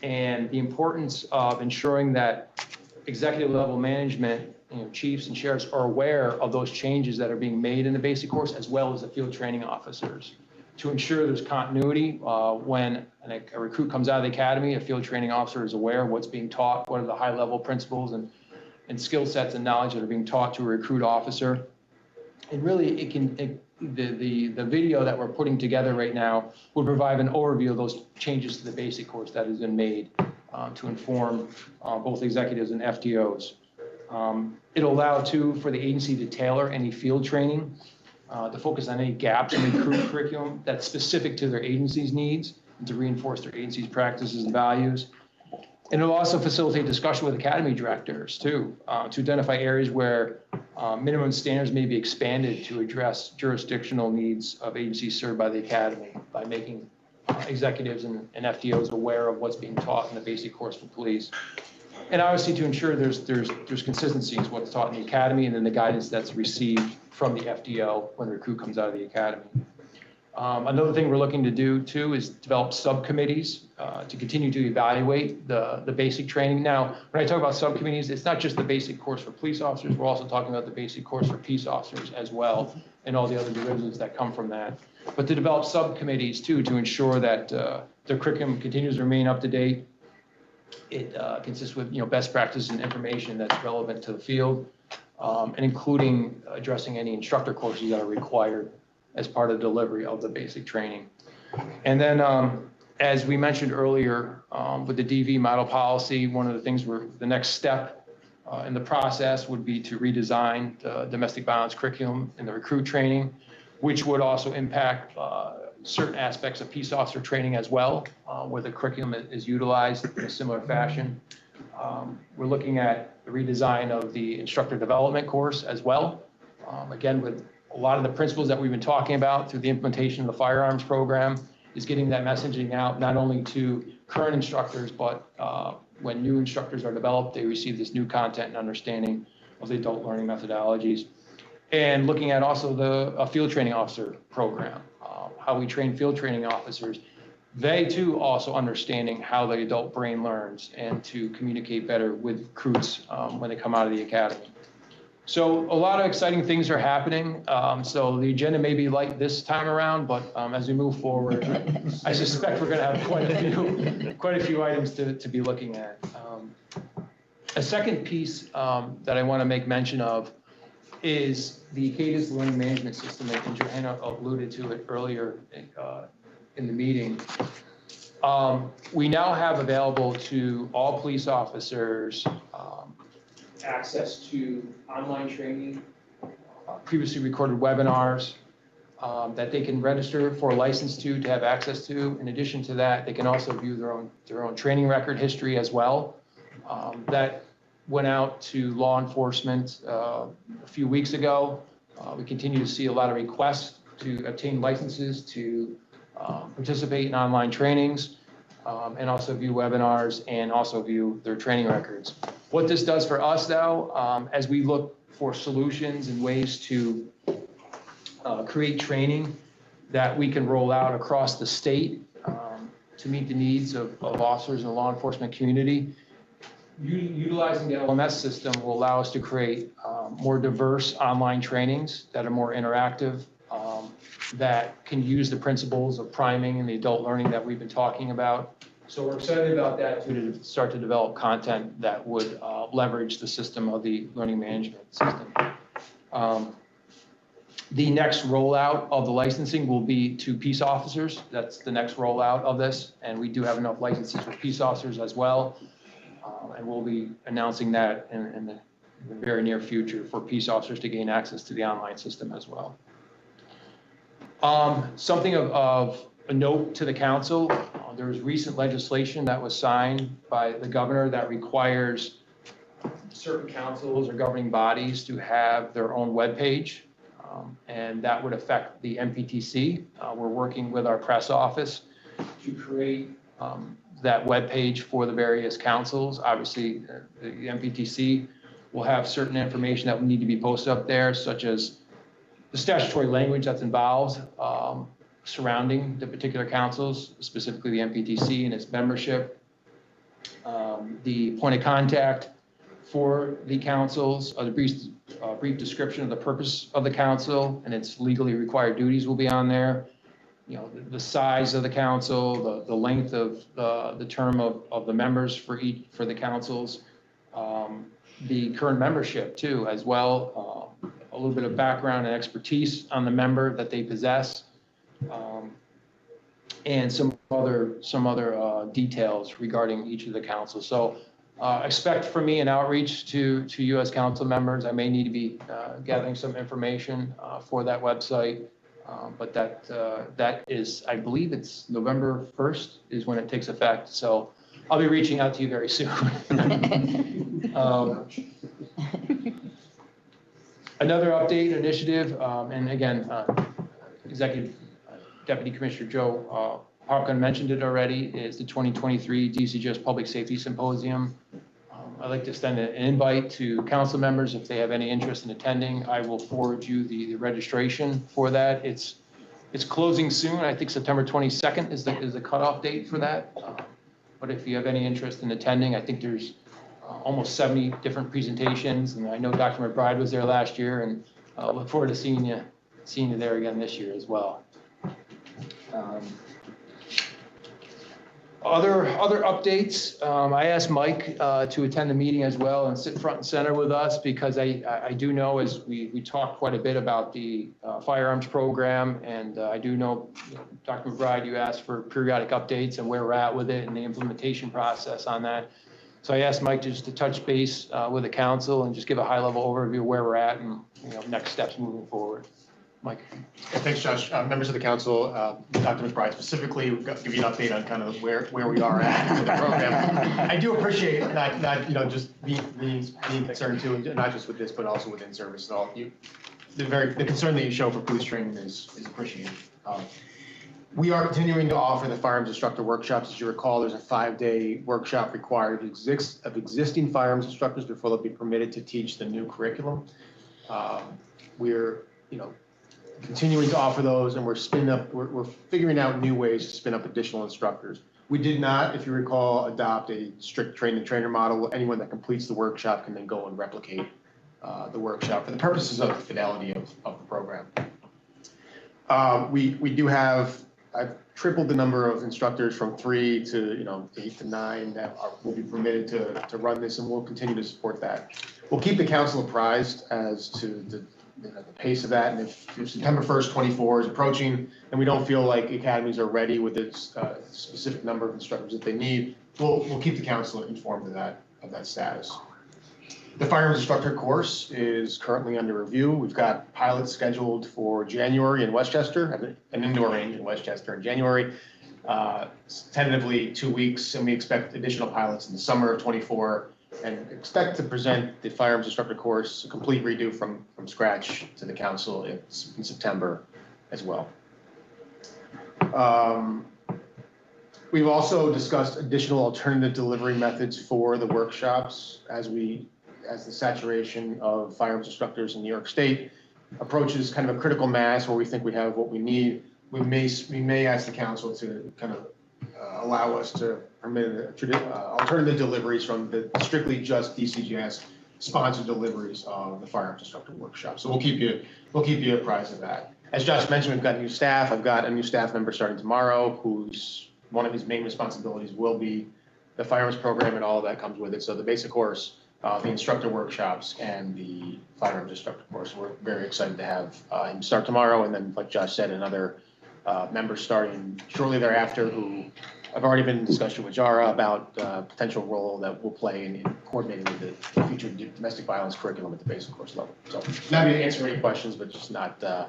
and the importance of ensuring that executive level management, chiefs and sheriffs, are aware of those changes that are being made in the basic course, as well as the field training officers, to ensure there's continuity when a recruit comes out of the academy. A field training officer is aware of what's being taught, what are the high level principles and skill sets and knowledge that are being taught to a recruit officer. And really, the video that we're putting together right now will provide an overview of those changes to the basic course that has been made to inform both executives and FTOs. It'll allow, too, for the agency to tailor any field training to focus on any gaps in recruit curriculum that's specific to their agency's needs, and to reinforce their agency's practices and values. And it'll also facilitate discussion with academy directors, too, to identify areas where minimum standards may be expanded to address jurisdictional needs of agencies served by the academy, by making executives and FTOs aware of what's being taught in the basic course for police. And obviously to ensure there's consistency in what's taught in the academy, and then the guidance that's received from the FTO when the recruit comes out of the academy. Another thing we're looking to do, too, is develop subcommittees to continue to evaluate the basic training. Now, when I talk about subcommittees, it's not just the basic course for police officers. We're also talking about the basic course for peace officers as well, and all the other derivatives that come from that. But to develop subcommittees, too, to ensure that the curriculum continues to remain up to date. It consists with best practices and information that's relevant to the field, and including addressing any instructor courses that are required as part of the delivery of the basic training. And then, as we mentioned earlier, with the DV model policy, one of the things the next step in the process would be to redesign the domestic violence curriculum and the recruit training, which would also impact certain aspects of peace officer training as well, where the curriculum is utilized in a similar fashion. We're looking at the redesign of the instructor development course as well, again, with a lot of the principles that we've been talking about through the implementation of the firearms program, is getting that messaging out not only to current instructors, but when new instructors are developed, they receive this new content and understanding of the adult learning methodologies. And looking at also the field training officer program, how we train field training officers. They too also understanding how the adult brain learns and to communicate better with recruits when they come out of the academy. So a lot of exciting things are happening. So the agenda may be light this time around, but as we move forward, I suspect we're going to have quite a few items to be looking at. A second piece that I want to make mention of is the CADIS learning management system. I think Johanna alluded to it earlier in the meeting. We now have available to all police officers access to online training, previously recorded webinars that they can register for a license to have access to. In addition to that, they can also view their own training record history as well. That went out to law enforcement a few weeks ago. We continue to see a lot of requests to obtain licenses to participate in online trainings and also view webinars and also view their training records. What this does for us though, as we look for solutions and ways to create training that we can roll out across the state to meet the needs of officers in the law enforcement community, utilizing the LMS system will allow us to create more diverse online trainings that are more interactive, that can use the principles of priming and the adult learning that we've been talking about. So we're excited about that to start to develop content that would leverage the system of the learning management system. The next rollout of the licensing will be to peace officers. That's the next rollout of this. And we do have enough licenses for peace officers as well. And we'll be announcing that in the very near future for peace officers to gain access to the online system as well. Something of a note to the council, there was recent legislation that was signed by the governor that requires certain councils or governing bodies to have their own webpage, and that would affect the MPTC. We're working with our press office to create that webpage for the various councils. Obviously, the MPTC will have certain information that will need to be posted up there, such as the statutory language that's involved surrounding the particular councils, specifically the MPTC and its membership, the point of contact for the councils, a brief description of the purpose of the council and its legally required duties will be on there. You know, the size of the council, the length of the term of the members for the councils, the current membership too, as well, a little bit of background and expertise on the member that they possess, and some other details regarding each of the councils. So expect from me an outreach to you as council members. I may need to be gathering some information for that website. But that is, I believe it's November 1st is when it takes effect. So I'll be reaching out to you very soon. Another update initiative, and again, Executive Deputy Commissioner Joe Harkin mentioned it already, is the 2023 DCGS Public Safety Symposium. I'd like to extend an invite to council members if they have any interest in attending. I will forward you the registration for that. It's closing soon. I think September 22nd is the cutoff date for that. But if you have any interest in attending, I think there's almost 70 different presentations, and I know Dr. McBride was there last year, and look forward to seeing you there again this year as well. Other updates, I asked Mike to attend the meeting as well and sit front and center with us, because I do know, as we talked quite a bit about the firearms program, and I do know, Dr. McBride, you asked for periodic updates and where we're at with it and the implementation process on that. So I asked Mike just to touch base with the council and just give a high-level overview of where we're at and next steps moving forward. Mike. Yeah, thanks, Josh. Members of the council, Dr. McBride, specifically, we'll give you an update on kind of where we are at with the program. I do appreciate that just being concerned too, and not just with this, but also within service. So the concern that you show for police training is appreciated. We are continuing to offer the firearms instructor workshops. As you recall, there's a 5-day workshop required of existing firearms instructors before they'll be permitted to teach the new curriculum. We're, continuing to offer those, and we're figuring out new ways to spin up additional instructors. We did not, if you recall, adopt a strict train-the-trainer model. Anyone that completes the workshop can then go and replicate the workshop for the purposes of the fidelity of the program. We do have, I've tripled the number of instructors from 3 to 8 to 9 that will be permitted to run this, and we'll continue to support that. We'll keep the council apprised as to the pace of that, and if September 1st, 24 is approaching, and we don't feel like academies are ready with its specific number of instructors that they need, we'll keep the council informed of that status. The firearms instructor course is currently under review. We've got pilots scheduled for January in Westchester, an indoor range in Westchester in January, tentatively 2 weeks, and we expect additional pilots in the summer of 24, and expect to present the firearms instructor course, a complete redo from scratch to the council in September as well. We've also discussed additional alternative delivery methods for the workshops as the saturation of firearms instructors in New York State approaches kind of a critical mass where we think we have what we need. We may ask the council to kind of allow us to permit alternative deliveries from the strictly just DCGS sponsored deliveries of the firearms instructor workshop. So we'll keep you apprised of that. As Josh mentioned, we've got new staff. I've got a new staff member starting tomorrow, who's one of his main responsibilities will be the firearms program, and all of that comes with it. So the basic course, the instructor workshops, and the firearms instructor course. We're very excited to have him start tomorrow, and then, like Josh said, another member starting shortly thereafter, who I've already been in discussion with Jara about potential role that we'll play in coordinating with the future domestic violence curriculum at the basic course level. So not going to answer any questions, but just not the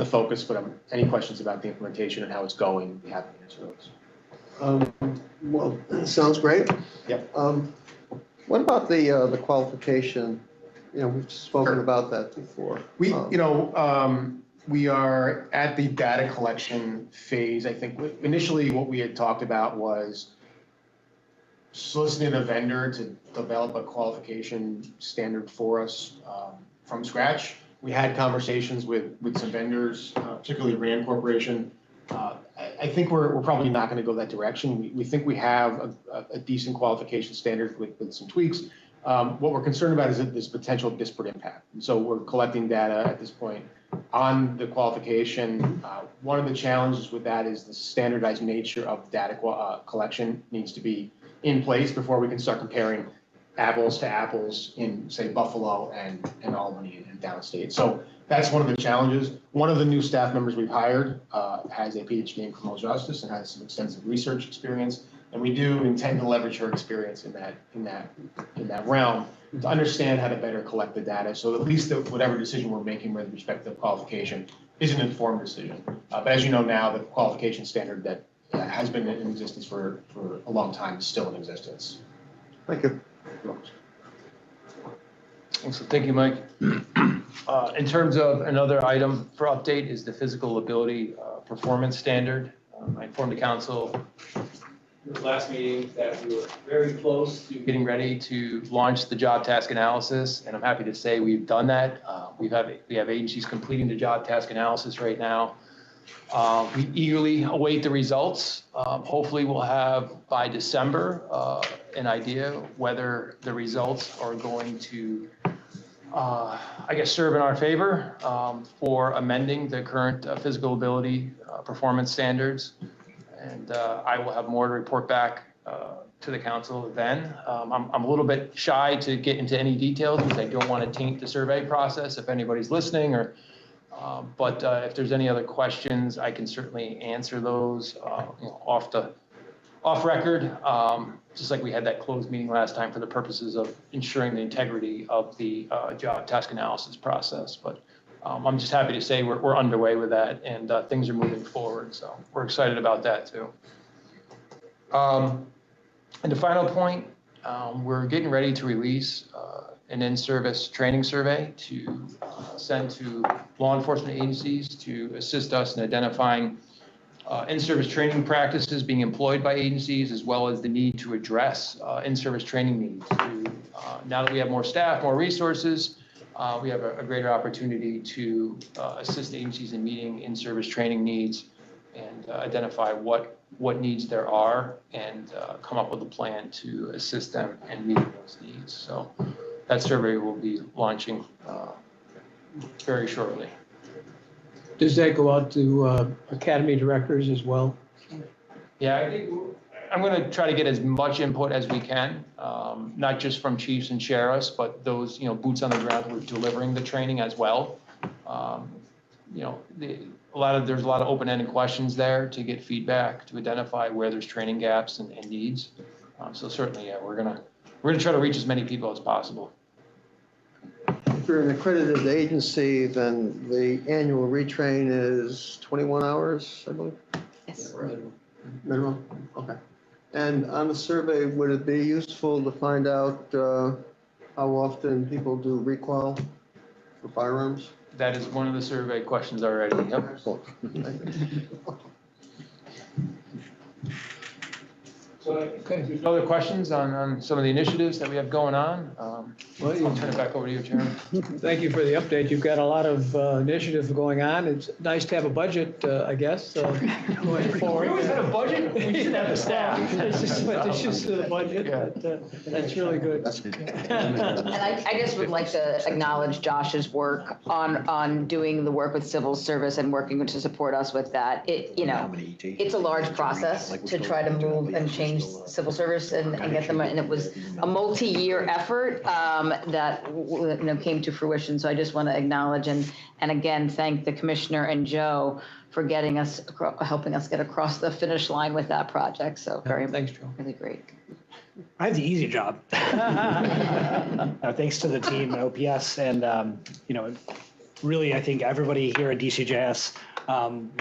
focus, but any questions about the implementation and how it's going, I'd be happy to answer those. Well, sounds great. Yep. What about the qualification? We've spoken about that before. We are at the data collection phase. I think initially what we had talked about was soliciting a vendor to develop a qualification standard for us from scratch. We had conversations with some vendors, particularly Rand Corporation. I think we're probably not going to go that direction. We think we have a decent qualification standard with some tweaks. What we're concerned about is this potential disparate impact. And so we're collecting data at this point on the qualification. One of the challenges with that is the standardized nature of data collection needs to be in place before we can start comparing apples to apples in, say, Buffalo and Albany and downstate. So that's one of the challenges. One of the new staff members we've hired has a PhD in criminal justice and has some extensive research experience. And we do intend to leverage her experience in that realm to understand how to better collect the data. So at least whatever decision we're making with respect to qualification is an informed decision. But as you know now, the qualification standard that has been in existence for a long time is still in existence. Thank you. So thank you, Mike. In terms of another item for update is the physical ability performance standard. I informed the council in the last meeting that we were very close to getting ready to launch the job task analysis, and I'm happy to say we've done that. We have agencies completing the job task analysis right now. We eagerly await the results. Hopefully we'll have by December an idea whether the results are going to serve in our favor for amending the current physical ability performance standards. And I will have more to report back to the council then. I'm a little bit shy to get into any details because I don't want to taint the survey process if anybody's listening, but if there's any other questions, I can certainly answer those off record, just like we had that closed meeting last time for the purposes of ensuring the integrity of the job task analysis process. But I'm just happy to say we're underway with that, and things are moving forward. So we're excited about that too. And the final point, we're getting ready to release an in-service training survey to send to law enforcement agencies to assist us in identifying in-service training practices being employed by agencies, as well as the need to address in-service training needs. Now that we have more staff, more resources, we have a greater opportunity to assist agencies in meeting in-service training needs and identify what needs there are and come up with a plan to assist them in meeting those needs. So that survey will be launching very shortly. Does that go out to academy directors as well? Yeah, I think I'm going to try to get as much input as we can, not just from chiefs and sheriffs, but those, boots on the ground who are delivering the training as well. There's a lot of open-ended questions there to get feedback, to identify where there's training gaps and needs. So certainly, yeah, we're gonna try to reach as many people as possible. If you're an accredited agency, then the annual retrain is 21 hours, I believe? Yes. Minimum? Okay. And on the survey, would it be useful to find out how often people do recoil for firearms? That is one of the survey questions already. Yep. So, okay, there's other questions on some of the initiatives that we have going on. I'll turn it back over to you, Chairman. Thank you for the update. You've got a lot of initiatives going on. It's nice to have a budget, I guess, going forward. We always had a budget. We should have the staff. It's just additions to the budget. That's really good. And I just would like to acknowledge Josh's work on doing the work with civil service and working to support us with that. It's a large process to try to move and change civil service and get them, and it was a multi-year effort that came to fruition. So I just want to acknowledge and again thank the commissioner and Joe for helping us get across the finish line with that project. So thanks, Joe. Really great. I have the easy job. Thanks to the team at OPS and, really, I think everybody here at DCJS,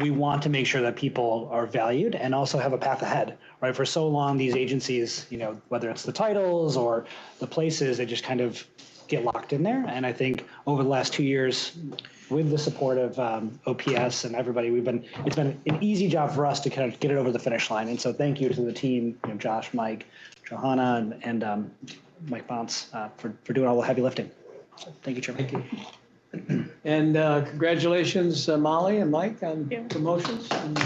we want to make sure that people are valued and also have a path ahead, right? For so long, these agencies, whether it's the titles or the places, they just kind of get locked in there. And I think over the last 2 years, with the support of OPS and everybody, it's been an easy job for us to kind of get it over the finish line. And so thank you to the team, Josh, Mike, Johanna, and Mike Bonce for doing all the heavy lifting. So thank you, Chairman. Thank you. And congratulations, Molly and Mike, on promotions. And,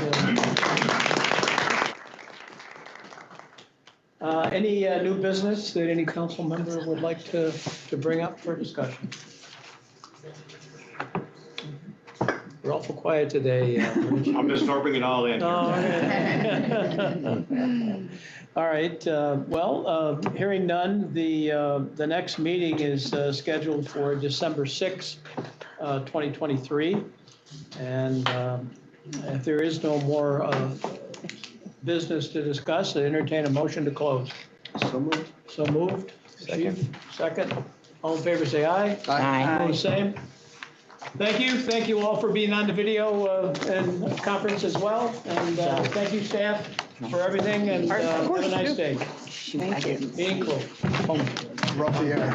any new business that any council member would like to bring up for discussion? We're awful quiet today. I'm absorbing it all in. Oh, okay. All right. Hearing none, the next meeting is scheduled for December 6th, 2023. And if there is no more business to discuss, I entertain a motion to close. So moved. So moved. Second. All in favor, say aye. Aye. Opposed, same. Thank you. Thank you all for being on the video and conference as well. And thank you, staff, for everything. And have a nice day. Thank you. Meeting closed. Rough the air.